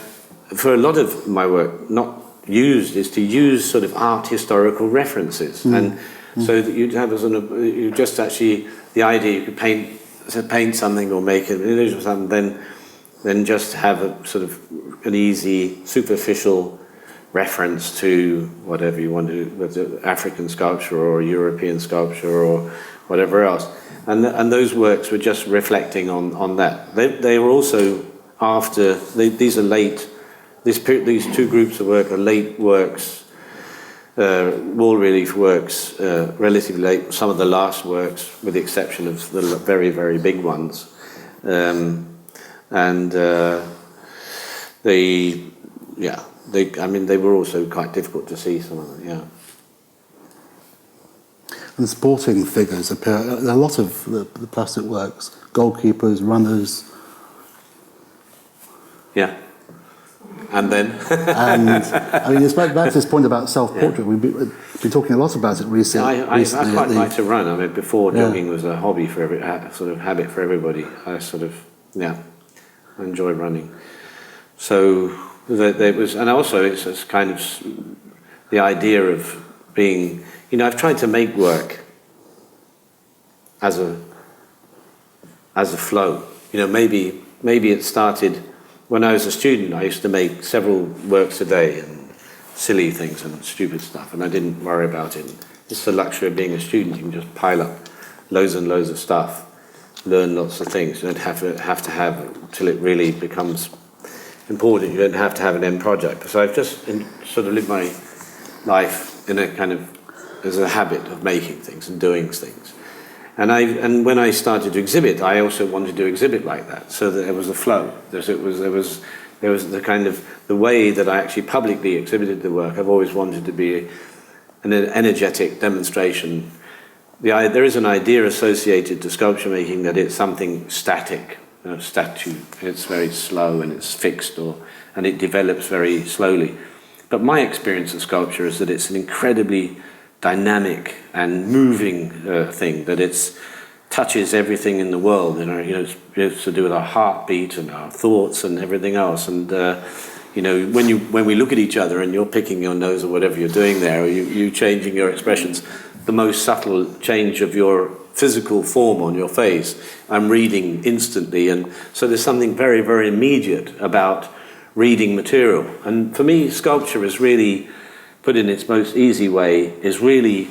[SPEAKER 2] for a lot of my work, not used is to use sort of art historical references, and so that you'd have you just actually, the idea you could paint something or make an image or something, then just have a sort of an easy, superficial reference to whatever you want to do, whether African sculpture or European sculpture or whatever else. And those works were just reflecting on that. They were also these two groups of work are late works, wall relief works, relatively late, some of the last works, with the exception of the very, very big ones. They were also quite difficult to see, some of them, yeah.
[SPEAKER 1] And sporting figures appear, a lot of the plastic works, goalkeepers, runners.
[SPEAKER 2] Yeah. And then?
[SPEAKER 1] And I mean, it's back to this point about self-portrait. We've been talking a lot about it recently.
[SPEAKER 2] I quite like to run. I mean, before jogging was a hobby for sort of habit for everybody. I enjoy running. So there was, and also it's kind of the idea of being, I've tried to make work as a flow. Maybe it started when I was a student. I used to make several works a day and silly things and stupid stuff, and I didn't worry about it. It's the luxury of being a student. You can just pile up loads and loads of stuff, learn lots of things. You don't have to have till it really becomes important. You don't have to have an end project. So I've just sort of lived my life in a kind of as a habit of making things and doing things. And when I started to exhibit, I also wanted to exhibit like that, so that there was a flow. There was the kind of the way that I actually publicly exhibited the work. I've always wanted to be an energetic demonstration. There is an idea associated to sculpture making that it's something static, statue. It's very slow and it's fixed, and it develops very slowly. But my experience of sculpture is that it's an incredibly dynamic and moving thing, that it touches everything in the world. It's to do with our heartbeat and our thoughts and everything else. And when we look at each other and you're picking your nose or whatever you're doing there, or you changing your expressions, the most subtle change of your physical form on your face, I'm reading instantly. And so there's something very, very immediate about reading material. And for me, sculpture is really, put in its most easy way, is really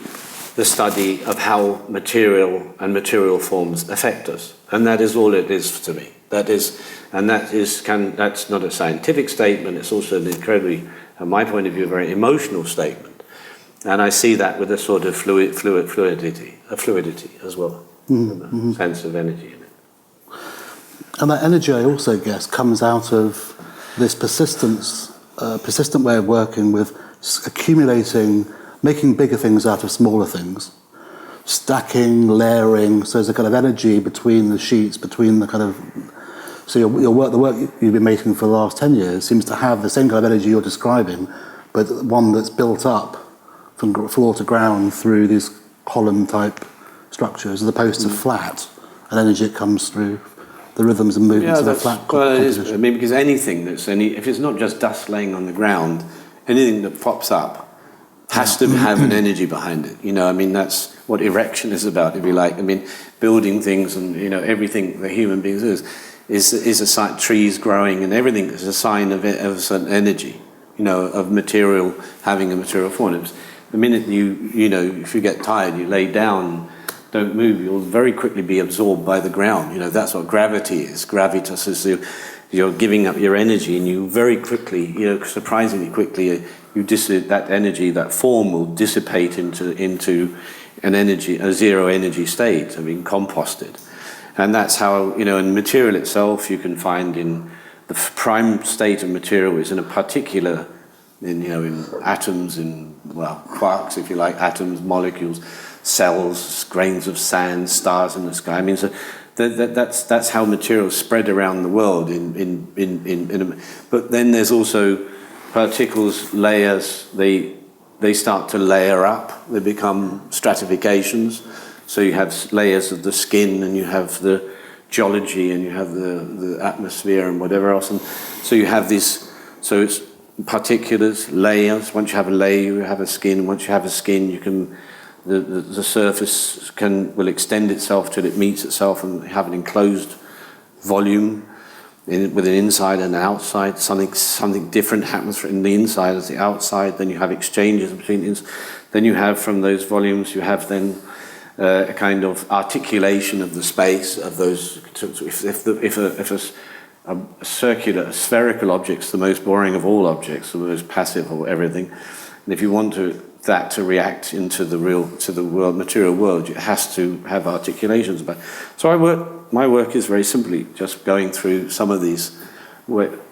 [SPEAKER 2] the study of how material and material forms affect us. And that is all it is to me. That's not a scientific statement, it's also an incredibly, from my point of view, a very emotional statement. And I see that with a sort of fluidity as well, a sense of energy in it.
[SPEAKER 1] And that energy, I also guess, comes out of this persistent way of working with accumulating, making bigger things out of smaller things, stacking, layering. So there's a kind of energy between the sheets, between the kind of. So your work, the work you've been making for the last 10 years, seems to have the same kind of energy you're describing, but one that's built up from floor to ground through these column-type structures, as opposed to flat, an energy that comes through the rhythms and movements of a flat
[SPEAKER 2] well, it is.
[SPEAKER 1] composition.
[SPEAKER 2] I mean, because anything if it's not just dust laying on the ground, anything that pops up has to have an energy behind it. You know, I mean, that's what erection is about, if you like. I mean, building things and, you know, everything that human beings is a sign, trees growing and everything is a sign of a certain energy, you know, of material, having a material form. The minute you know, if you get tired, you lay down, don't move, you'll very quickly be absorbed by the ground. You know, that's what gravity is. Gravitas is you're giving up your energy, and you very quickly, you know, surprisingly quickly, that energy, that form will dissipate into an energy, a zero energy state, I mean, composted. And that's how, you know, in material itself, you can find in the prime state of material is in a particular, in atoms, quarks, if you like, atoms, molecules, cells, grains of sand, stars in the sky. I mean, so that's how materials spread around the world. But then there's also particles, layers. They start to layer up. They become stratifications. So you have layers of the skin, and you have the geology, and you have the atmosphere, and whatever else. And so you have these. So it's particulars, layers. Once you have a layer, you have a skin. Once you have a skin, you can. The surface will extend itself till it meets itself and have an enclosed volume with an inside and an outside. Something different happens in the inside as the outside. Then you have exchanges between. Then you have from those volumes. You have then a kind of articulation of the space of those. If a circular, a spherical object's the most boring of all objects, the most passive of everything, and if you want that to react into the material world, it has to have articulations about. So my work is very simply just going through some of these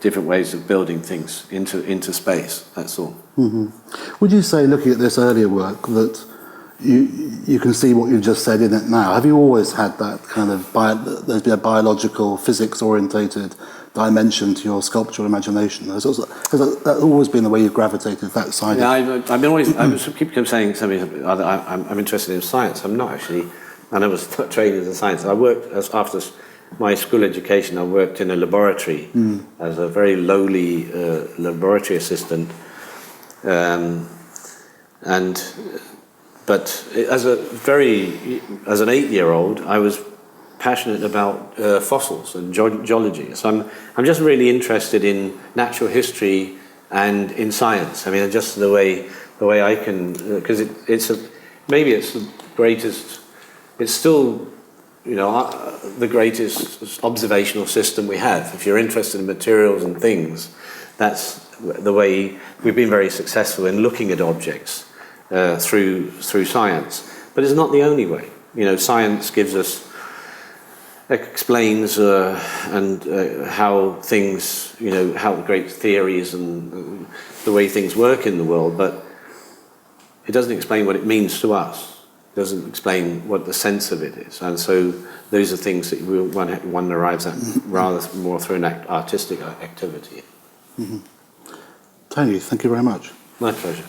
[SPEAKER 2] different ways of building things into space. That's all.
[SPEAKER 1] Mm-hmm. Would you say, looking at this earlier work, that you can see what you've just said in it now? Have you always had that kind of there's been a biological, physics-orientated dimension to your sculptural imagination? Has that always been the way you've gravitated that side?
[SPEAKER 2] Yeah, I've been always. I keep saying something. I'm interested in science. I'm not actually. I never trained in science. I worked after my school education. I worked in a laboratory as a very lowly laboratory assistant, But as an 8-year-old, I was passionate about fossils and geology. So I'm just really interested in natural history and in science. I mean, just the way I can, because maybe it's the greatest. It's still, the greatest observational system we have. If you're interested in materials and things, that's the way we've been very successful in looking at objects through science. But it's not the only way. Science explains how things, how great theories and the way things work in the world, but it doesn't explain what it means to us. It doesn't explain what the sense of it is. And so those are things that one arrives at rather more through an artistic activity.
[SPEAKER 1] Mm-hmm. Tony, thank you very much.
[SPEAKER 2] My pleasure.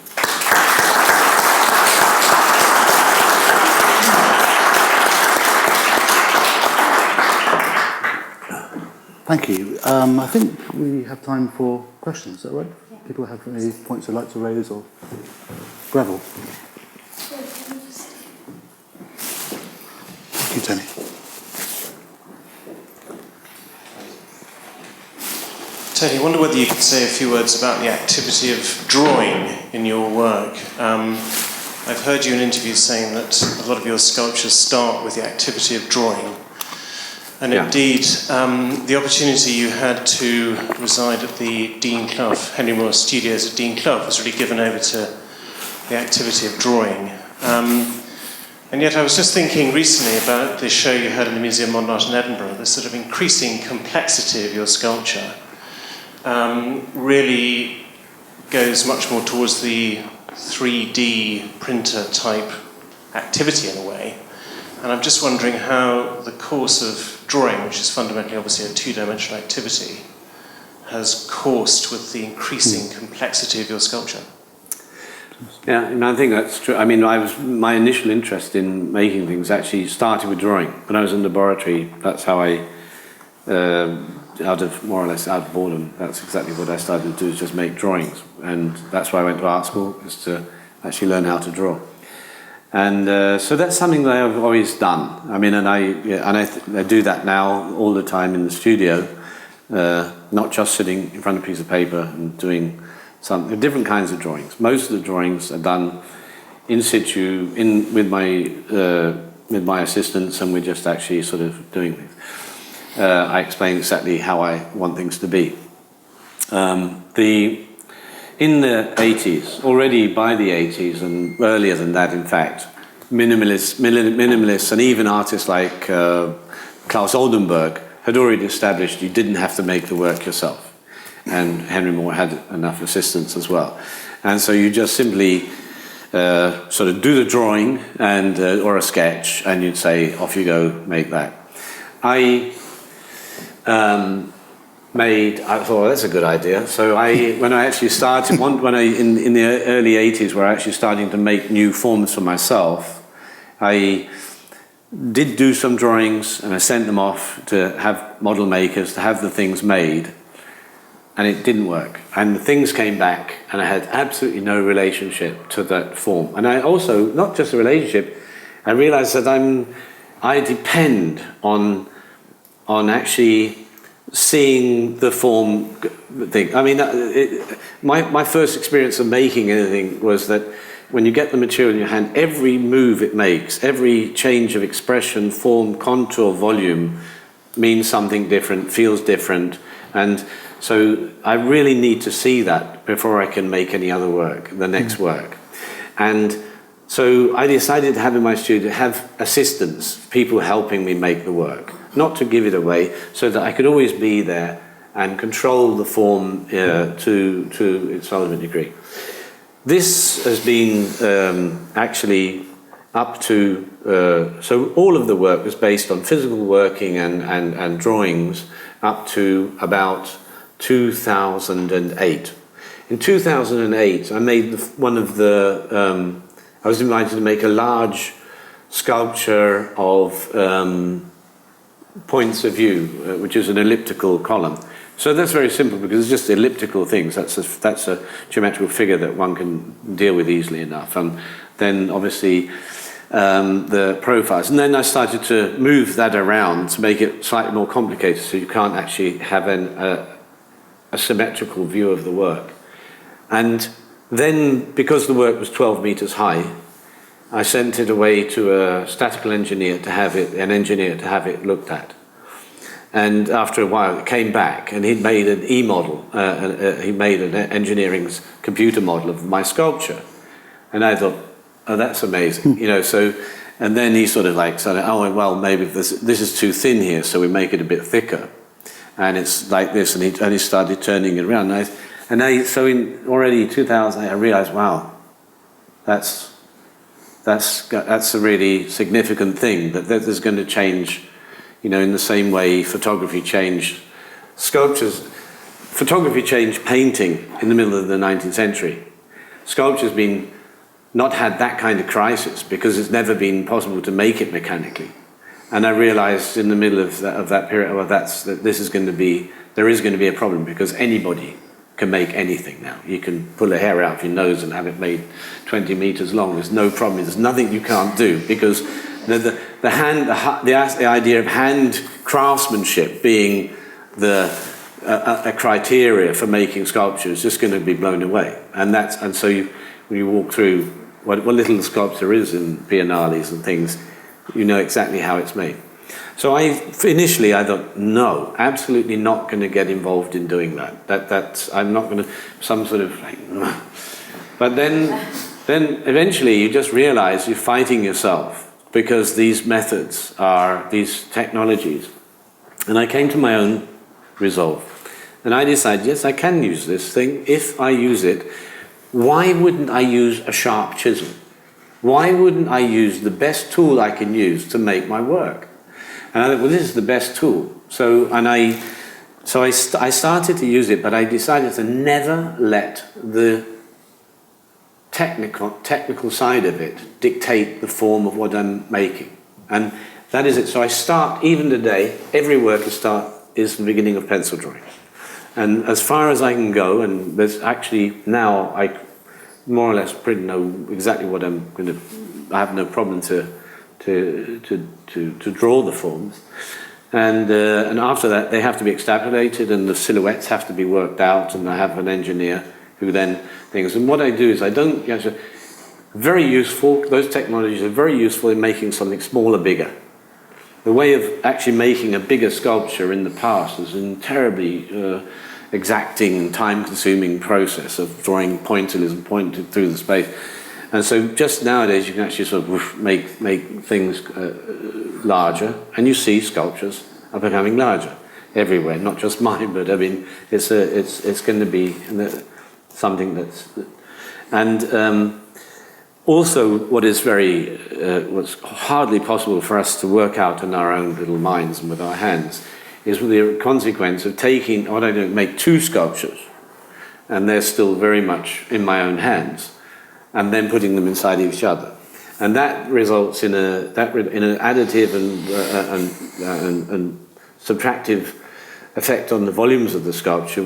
[SPEAKER 1] Thank you. I think we have time for questions. Is that right? Yeah. People have any points they'd like to raise or gravel? Thank you, Tony.
[SPEAKER 3] Tony, I wonder whether you could say a few words about the activity of drawing in your work. I've heard you in interviews saying that a lot of your sculptures start with the activity of drawing. And indeed, the opportunity you had to reside at the Dean Clough, Henry Moore Studios at Dean Clough, was really given over to the activity of drawing. And yet I was just thinking recently about the show you had in the Museum of Modern Art in Edinburgh, the sort of increasing complexity of your sculpture really goes much more towards the 3D printer type activity in a way. And I'm just wondering how the course of drawing, which is fundamentally obviously a two-dimensional activity, has coursed with the increasing complexity of your sculpture.
[SPEAKER 2] Yeah, and I think that's true. I mean, my initial interest in making things actually started with drawing. When I was in the laboratory, that's how I out of more or less out of boredom. That's exactly what I started to do, is just make drawings, and that's why I went to art school, is to actually learn how to draw. And so that's something that I've always done. I mean, I do that now all the time in the studio, not just sitting in front of a piece of paper and doing some different kinds of drawings. Most of the drawings are done in situ, with my assistants, and we're just actually sort of doing things. I explain exactly how I want things to be. In the 80s, already by the 80s, and earlier than that, in fact, minimalists and even artists like Klaus Oldenburg had already established you didn't have to make the work yourself. And Henry Moore had enough assistants as well. And so you just simply sort of do the drawing and or a sketch, and you'd say, off you go, make that. I thought, well, that's a good idea. So when I actually started, in the early 80s, where I actually starting to make new forms for myself, I did do some drawings, and I sent them off to have model makers, to have the things made, and it didn't work. And the things came back, and I had absolutely no relationship to that form. And I also, not just a relationship, I realized that I depend on actually seeing the form thing. I mean, my first experience of making anything was that when you get the material in your hand, every move it makes, every change of expression, form, contour, volume means something different, feels different. And so I really need to see that before I can make any other work, the next work. And so I decided to have in my studio, have assistants, people helping me make the work, not to give it away, so that I could always be there and control the form to its ultimate degree. This has been actually up to, so all of the work was based on physical working and drawings up to about 2008. In 2008, I made I was invited to make a large sculpture of points of view, which is an elliptical column. So that's very simple because it's just elliptical things. That's a geometrical figure that one can deal with easily enough. And then obviously the profiles. And then I started to move that around to make it slightly more complicated, so you can't actually have a symmetrical view of the work. And then, because the work was 12 meters high, I sent it away to a statical engineer to have it looked at. And after a while, it came back, and he'd made an E-model. He made an engineering's computer model of my sculpture. And I thought, oh, that's amazing. So, and then he sort of said, oh, well, maybe this is too thin here, so we make it a bit thicker. And it's like this, and he started turning it around. So in already 2000, I realized, wow, that's a really significant thing, that is going to change, in the same way photography changed sculptures. Photography changed painting in the middle of the 19th century. Sculpture's been not had that kind of crisis because it's never been possible to make it mechanically. And I realized in the middle of that period, well, there is going to be a problem, because anybody can make anything now. You can pull a hair out of your nose and have it made 20 meters long. There's no problem. There's nothing you can't do, because the idea of hand craftsmanship being a criteria for making sculpture is just going to be blown away. And so when you walk through what little sculpture is in biennales and things, you know exactly how it's made. So initially I thought, no, absolutely not going to get involved in doing that. I'm not going to, some sort of But then eventually you just realize you're fighting yourself, because these methods are, these technologies. And I came to my own resolve. And I decided, yes, I can use this thing. If I use it, why wouldn't I use a sharp chisel? Why wouldn't I use the best tool I can use to make my work? And I thought, well, this is the best tool. So I started to use it, but I decided to never let the technical side of it dictate the form of what I'm making. And that is it. So I start, even today, every work is the beginning of pencil drawing. And as far as I can go, and there's actually now I more or less pretty know exactly what I'm going to. I have no problem to draw the forms, and after that they have to be extrapolated, and the silhouettes have to be worked out, and I have an engineer who then things. And what I do is I don't. Very useful. Those technologies are very useful in making something smaller bigger. The way of actually making a bigger sculpture in the past was a terribly exacting, time-consuming process of drawing pointillism and pointing through the space. And so just nowadays you can actually sort of make things larger, and you see sculptures are becoming larger everywhere, not just mine, but I mean it's going to be something that's also, what is what's hardly possible for us to work out in our own little minds and with our hands, is the consequence of taking what I do, make two sculptures, and they're still very much in my own hands, and then putting them inside each other, and that results in an additive and subtractive effect on the volumes of the sculpture,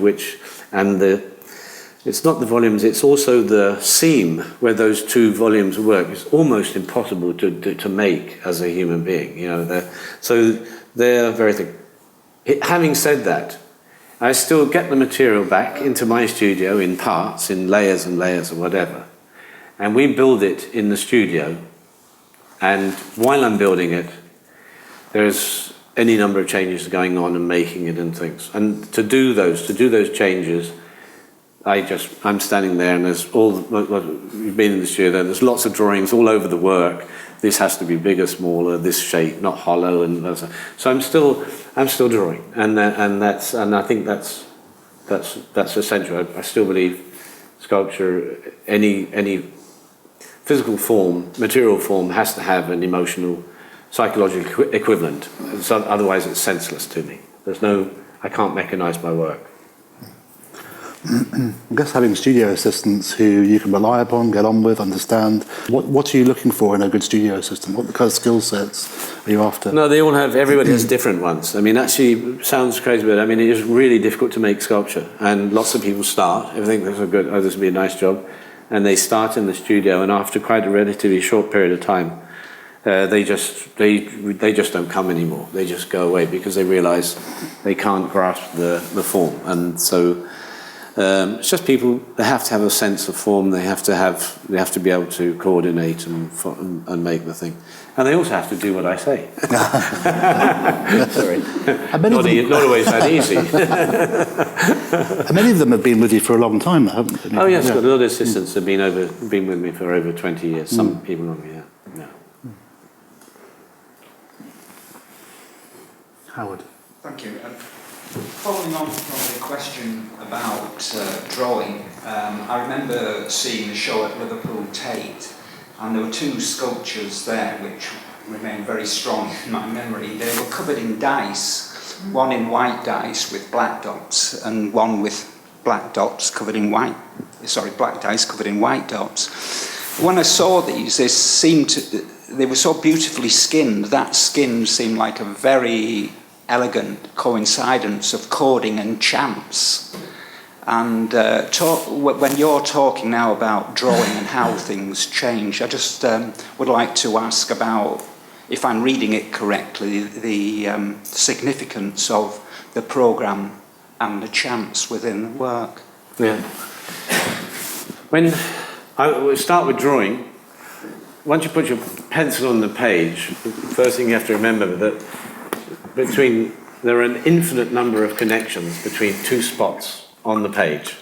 [SPEAKER 2] it's not the volumes, it's also the seam where those two volumes work. It's almost impossible to make as a human being. They're very thick. Having said that, I still get the material back into my studio in parts, in layers and layers or whatever, and we build it in the studio, and while I'm building it, there's any number of changes going on and making it and things. And to do those changes, I'm standing there, and there's you've been in the studio, there's lots of drawings all over the work. This has to be bigger, smaller, this shape, not hollow, and so I'm still drawing, and I think that's essential. I still believe sculpture, any physical form, material form, has to have an emotional, psychological equivalent. So otherwise, it's senseless to me. I can't mechanize my work.
[SPEAKER 1] I guess having studio assistants who you can rely upon, get on with, understand. What are you looking for in a good studio assistant? What kind of skill sets are you after?
[SPEAKER 2] No, everybody has different ones. I mean, actually, sounds crazy, but I mean, it is really difficult to make sculpture. And lots of people start, they think this will be a nice job. And they start in the studio, and after quite a relatively short period of time, they just don't come anymore. They just go away because they realise they can't grasp the form. And so it's just people. They have to have a sense of form. They have to be able to coordinate and make the thing. And they also have to do what I say. Sorry, not always that easy.
[SPEAKER 1] And many of them have been with you for a long time, haven't they?
[SPEAKER 2] Oh yes, but a lot of assistants have been with me for over 20 years. Some people longer, yeah.
[SPEAKER 1] Howard.
[SPEAKER 4] Thank you. Following on from the question about drawing, I remember seeing a show at Liverpool Tate, and there were two sculptures there which remain very strong in my memory. They were covered in dice, one in white dice with black dots, and one with black dice covered in white dots. When I saw these, they were so beautifully skinned. That skin seemed like a very elegant coincidence of coding and chance. And when you're talking now about drawing and how things change, I just would like to ask about, if I'm reading it correctly, the significance of the programme and the chance within the work.
[SPEAKER 2] Yeah. When I start with drawing, once you put your pencil on the page, the first thing you have to remember that there are an infinite number of connections between two spots on the page.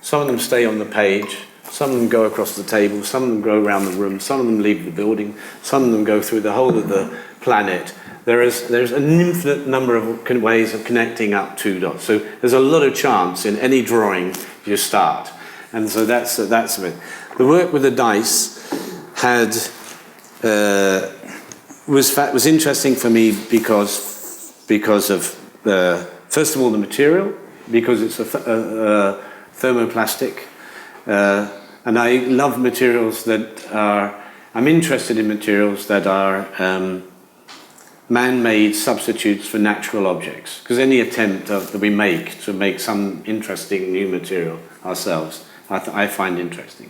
[SPEAKER 2] Some of them stay on the page, some of them go across the table, some of them go around the room, some of them leave the building, some of them go through the whole of the planet. There's an infinite number of ways of connecting up two dots. So there's a lot of chance in any drawing you start. And so that's it. The work with the dice was interesting for me because of first of all the material, because it's a thermoplastic, and I love materials I'm interested in materials that are man-made substitutes for natural objects. Because any attempt that we make to make some interesting new material ourselves, I find interesting.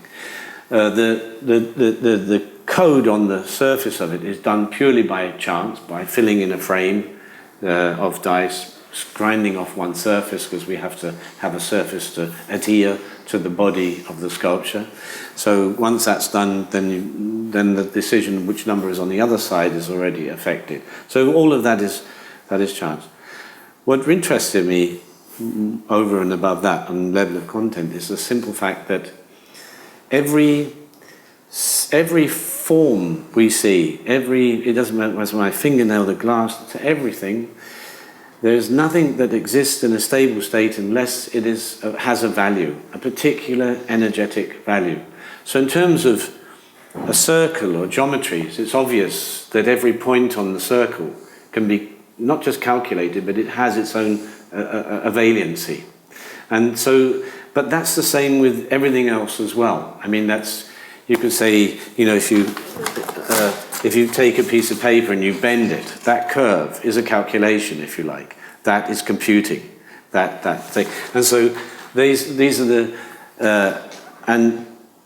[SPEAKER 2] The code on the surface of it is done purely by chance, by filling in a frame of dice, grinding off one surface, because we have to have a surface to adhere to the body of the sculpture. So once that's done, then the decision which number is on the other side is already affected. So all of that is chance. What interested me over and above that on level of content is the simple fact that every form we see, it doesn't matter whether my fingernail, the glass, to everything, there's nothing that exists in a stable state unless it has a value, a particular energetic value. So in terms of a circle or geometries, it's obvious that every point on the circle can be not just calculated, but it has its own a valiancy. And so, but that's the same with everything else as well. I mean, you could say, if you take a piece of paper and you bend it, that curve is a calculation, if you like. That is computing, that thing. And so these are and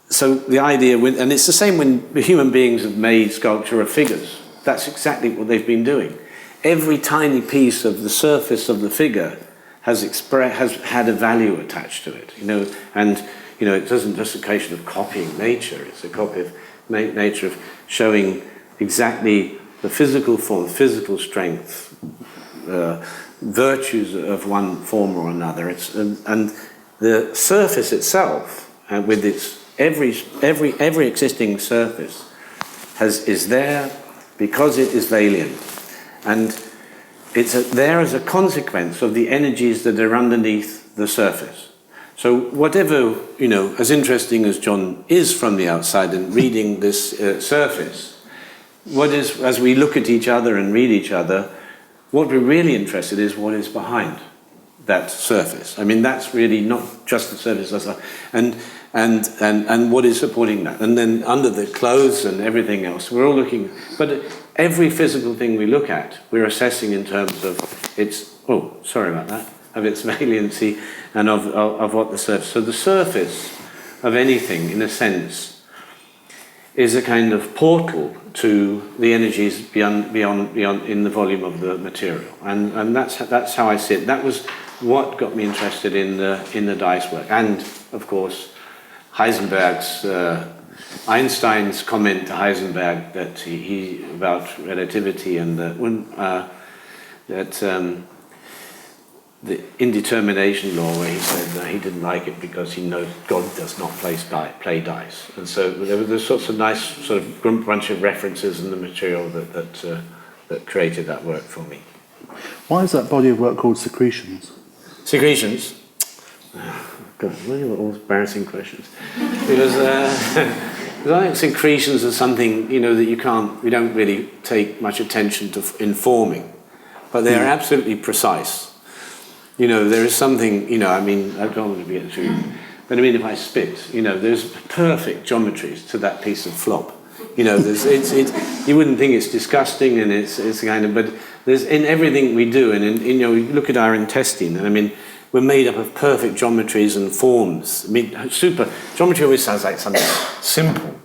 [SPEAKER 2] so the idea and it's the same when human beings have made sculpture of figures. That's exactly what they've been doing. Every tiny piece of the surface of the figure has had a value attached to it, and it isn't just a question of copying nature, it's a copy of nature of showing exactly the physical form, physical strength, virtues of one form or another. And the surface itself, with its every existing surface, is there because it is valiant, and it's there as a consequence of the energies that are underneath the surface. So whatever, as interesting as Jon is from the outside and reading this surface, as we look at each other and read each other, what we're really interested in is what is behind that surface. I mean, that's really not just the surface, and what is supporting that. And then under the clothes and everything else, we're all looking, but every physical thing we look at, we're assessing in terms of its valiancy and of what the surface. So the surface of anything, in a sense, is a kind of portal to the energies beyond in the volume of the material, and that's how I see it. That was what got me interested in the dice work, and of course Einstein's comment to Heisenberg that he about relativity and the indetermination law, where he said he didn't like it because he knows God does not play dice. And so there were sorts of nice sort of bunch of references in the material that created that work for me.
[SPEAKER 1] Why is that body of work called Secretions?
[SPEAKER 2] Secretions? God, what are all embarrassing questions? Because I think secretions are something, that we don't really take much attention to informing, but they are absolutely precise. There is something, I don't want to get too, but if I spit, there's perfect geometries to that piece of flop. You wouldn't think it's disgusting, and it's kind of, but there's in everything we do, and you look at our intestine, and we're made up of perfect geometries and forms. Geometry always sounds like something simple,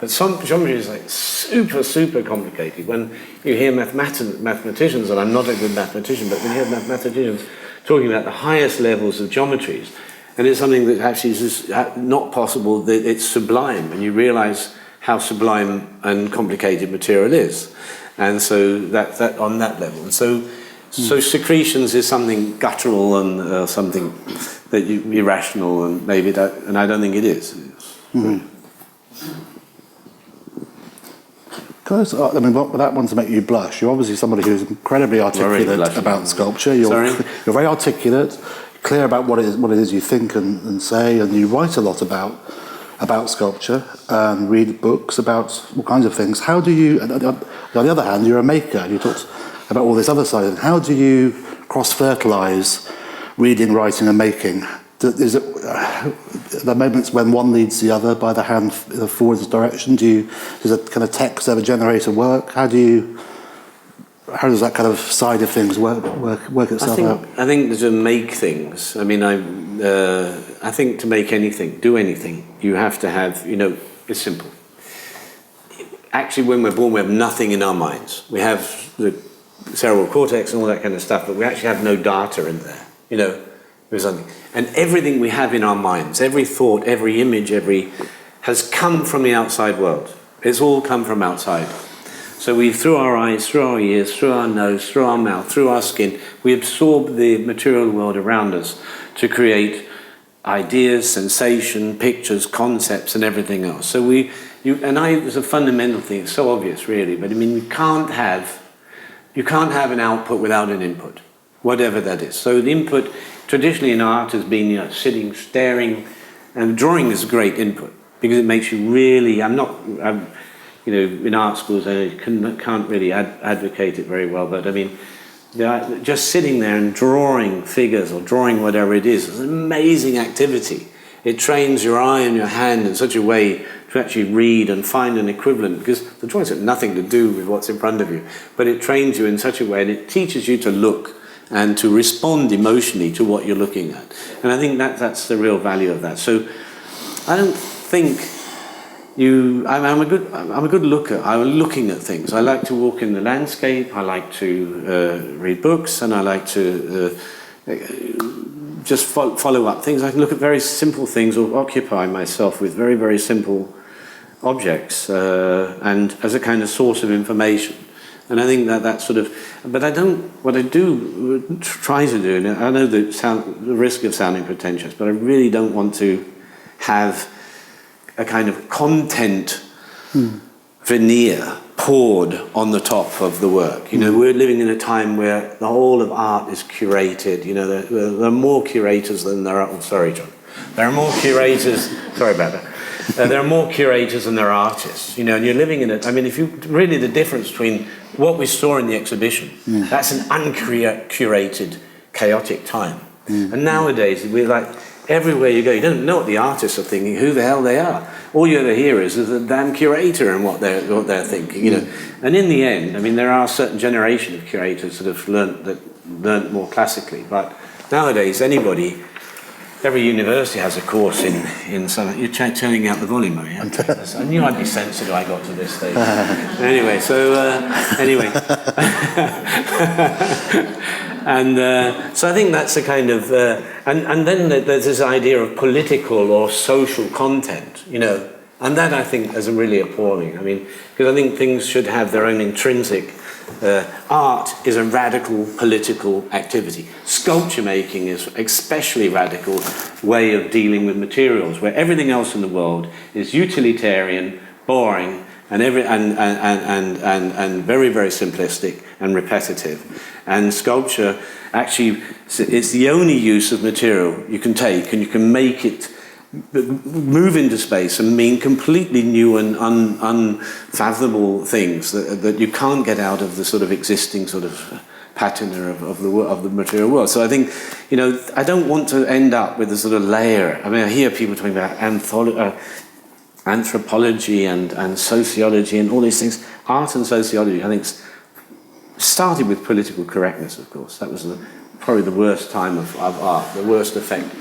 [SPEAKER 2] but some geometry is like super complicated. When you hear mathematicians, and I'm not a good mathematician, but when you hear mathematicians talking about the highest levels of geometries, and it's something that actually is just not possible, that it's sublime, and you realize how sublime and complicated material is. And so that on that level. And so secretions is something guttural and something that irrational, and maybe that, and I don't think it is.
[SPEAKER 1] Without wanting to make you blush, you're obviously somebody who's incredibly articulate about sculpture. You're very articulate, clear about what it is you think and say, and you write a lot about sculpture and read books about all kinds of things. How do you, on the other hand, you're a maker, and you talked about all this other side, and how do you cross-fertilise reading, writing and making? Is it the moments when one leads the other by the hand in a forward direction? Does a kind of text ever generate a work? How do you how does that kind of side of things work itself out?
[SPEAKER 2] I think to make things, I think to make anything, do anything, you have to have, it's simple. Actually, when we're born, we have nothing in our minds. We have the cerebral cortex and all that kind of stuff, but we actually have no data in there. There's nothing. And everything we have in our minds, every thought, every image, has come from the outside world. It's all come from outside. So through our eyes, through our ears, through our nose, through our mouth, through our skin, we absorb the material world around us to create ideas, sensation, pictures, concepts, and everything else. So it's a fundamental thing. It's so obvious, really. But you can't have an output without an input, whatever that is. So the input, traditionally in art, has been sitting, staring, and drawing is a great input because it makes you really. In art schools, I can't really advocate it very well, but just sitting there and drawing figures or drawing whatever it is an amazing activity. It trains your eye and your hand in such a way to actually read and find an equivalent, because the drawing's got nothing to do with what's in front of you, but it trains you in such a way and it teaches you to look and to respond emotionally to what you're looking at. And I think that's the real value of that. So I don't think I'm a good looker. I'm looking at things. I like to walk in the landscape. I like to read books, and I like to just follow up things. I can look at very simple things or occupy myself with very, very simple objects, and as a kind of source of information. And I think that sort of. But what I do try to do, and I know the risk of sounding pretentious, but I really don't want to have a kind of content veneer poured on the top of the work. We're living in a time where the whole of art is curated. There are more curators than there are. Oh, sorry, John. There are more curators. Sorry about that. There are more curators than there are artists. And you're living in it. If you really the difference between what we saw in the exhibition, that's an uncurated, chaotic time. And nowadays we're like. Everywhere you go, you don't know what the artists are thinking, who the hell they are. All you ever hear is the damn curator and what they're thinking, And in the end, there are a certain generation of curators that have learnt more classically. But nowadays, every university has a course in some. You're turning out the volume, are you? I knew I'd be sensitive. I got to this stage. Anyway, And so I think that's a kind of, and then there's this idea of political or social content, and that I think is really appalling. Because I think things should have their own intrinsic. Art is a radical political activity. Sculpture making is especially radical way of dealing with materials, where everything else in the world is utilitarian, boring, and very, very simplistic and repetitive. And sculpture actually is the only use of material you can take, and you can make it move into space and mean completely new and unfathomable things that you can't get out of the sort of existing sort of patina of the material world. So I think, I don't want to end up with a sort of layer. I hear people talking about anthropology and sociology and all these things. Art and sociology, I think, started with political correctness, of course. That was probably the worst time of art, the worst effect.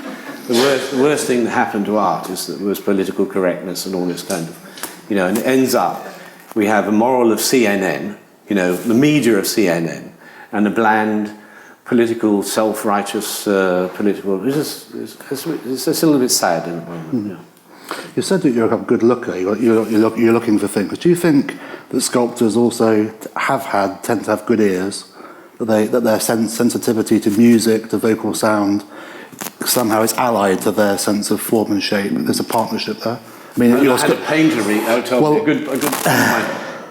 [SPEAKER 2] The worst thing that happened to art was political correctness and all this kind of, and it ends up, we have a moral of CNN, the media of CNN, and a bland, political, self-righteous, political, it's a little bit sad in the moment,
[SPEAKER 1] You said that you're a good looker, you're looking for things. Do you think that sculptors also tend to have good ears, that their sensitivity to music, to vocal sound, somehow is allied to their sense of form and shape? There's a partnership there.
[SPEAKER 2] I had a painter told me, a good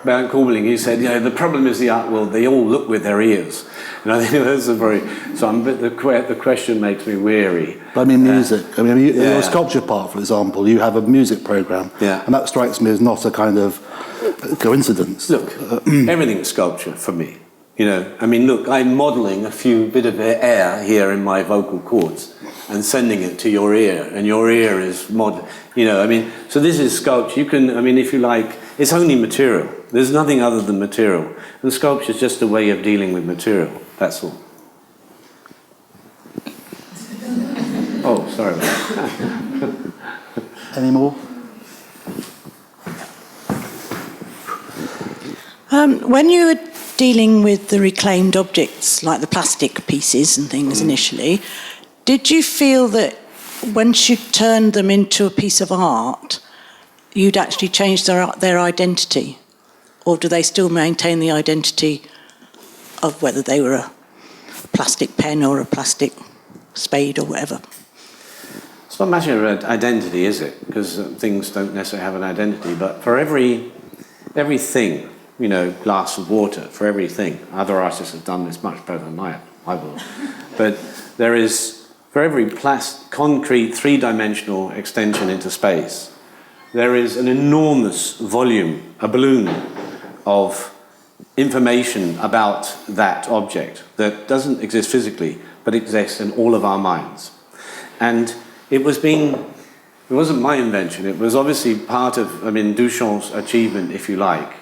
[SPEAKER 2] Baron Corbelling, he said, the problem is the art world, they all look with their ears. And I think that's the question makes me weary.
[SPEAKER 1] But music. Your Sculpture Park, for example, you have a music programme.
[SPEAKER 2] Yeah.
[SPEAKER 1] And that strikes me as not a kind of coincidence.
[SPEAKER 2] Look, everything is sculpture for me. Look, I'm modelling a bit of air here in my vocal cords and sending it to your ear, and your ear is so this is sculpture. You can, if you like, It's only material. There's nothing other than material. And sculpture is just a way of dealing with material. That's all. Oh, sorry about that.
[SPEAKER 1] Any more?
[SPEAKER 5] When you were dealing with the reclaimed objects, like the plastic pieces and things initially, did you feel that once you turned them into a piece of art, you'd actually changed their identity? Or do they still maintain the identity of whether they were a plastic pen or a plastic spade or whatever?
[SPEAKER 2] It's not a matter of identity, is it? Because things don't necessarily have an identity. But for everything, you know, glass of water, for everything, other artists have done this much better than I will. But there is, for every concrete three-dimensional extension into space, there is an enormous volume, a balloon of information about that object that doesn't exist physically, but exists in all of our minds. And it wasn't my invention, it was obviously part of, Duchamp's achievement, if you like,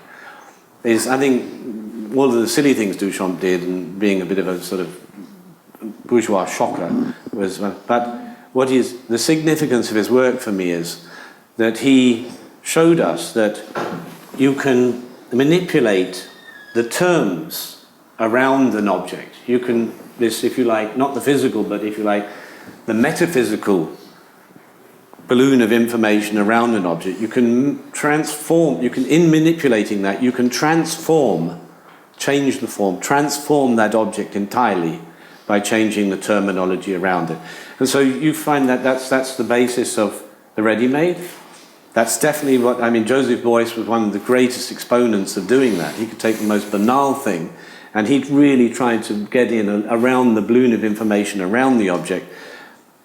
[SPEAKER 2] is, I think, all of the silly things Duchamp did, and being a bit of a sort of bourgeois shocker, but the significance of his work for me is that he showed us that you can manipulate the terms around an object. You can, if you like, not the physical, but if you like, the metaphysical balloon of information around an object. You can transform, in manipulating that, you can change the form, transform that object entirely by changing the terminology around it. And so you find that that's the basis of the ready-made. That's definitely Joseph Beuys was one of the greatest exponents of doing that. He could take the most banal thing, and he really tried to get in around the balloon of information around the object,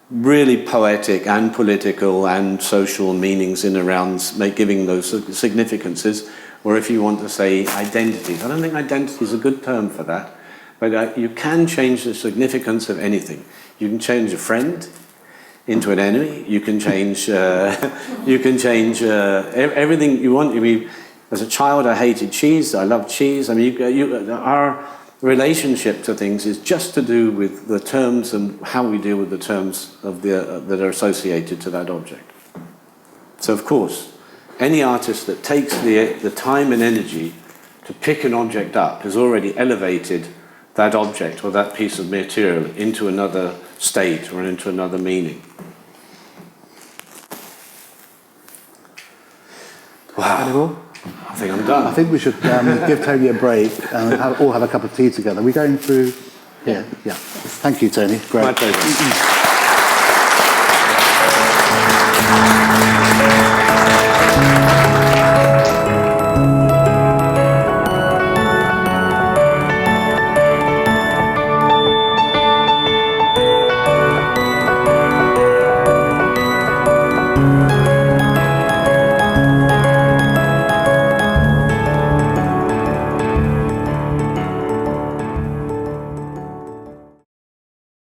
[SPEAKER 2] really poetic and political and social meanings in around, giving those significances, or if you want to say identities. I don't think identity is a good term for that, but you can change the significance of anything. You can change a friend into an enemy. You can change. Everything you want. As a child, I hated cheese. I loved cheese. Our relationship to things is just to do with the terms and how we deal with the terms of that are associated to that object. So, of course, any artist that takes the time and energy to pick an object up has already elevated that object or that piece of material into another state or into another meaning. Wow.
[SPEAKER 1] Any more?
[SPEAKER 2] I think I'm done.
[SPEAKER 1] I think we should give Tony a break and all have a cup of tea together. Are we going through? Yeah. Thank you, Tony. Great.
[SPEAKER 2] My pleasure.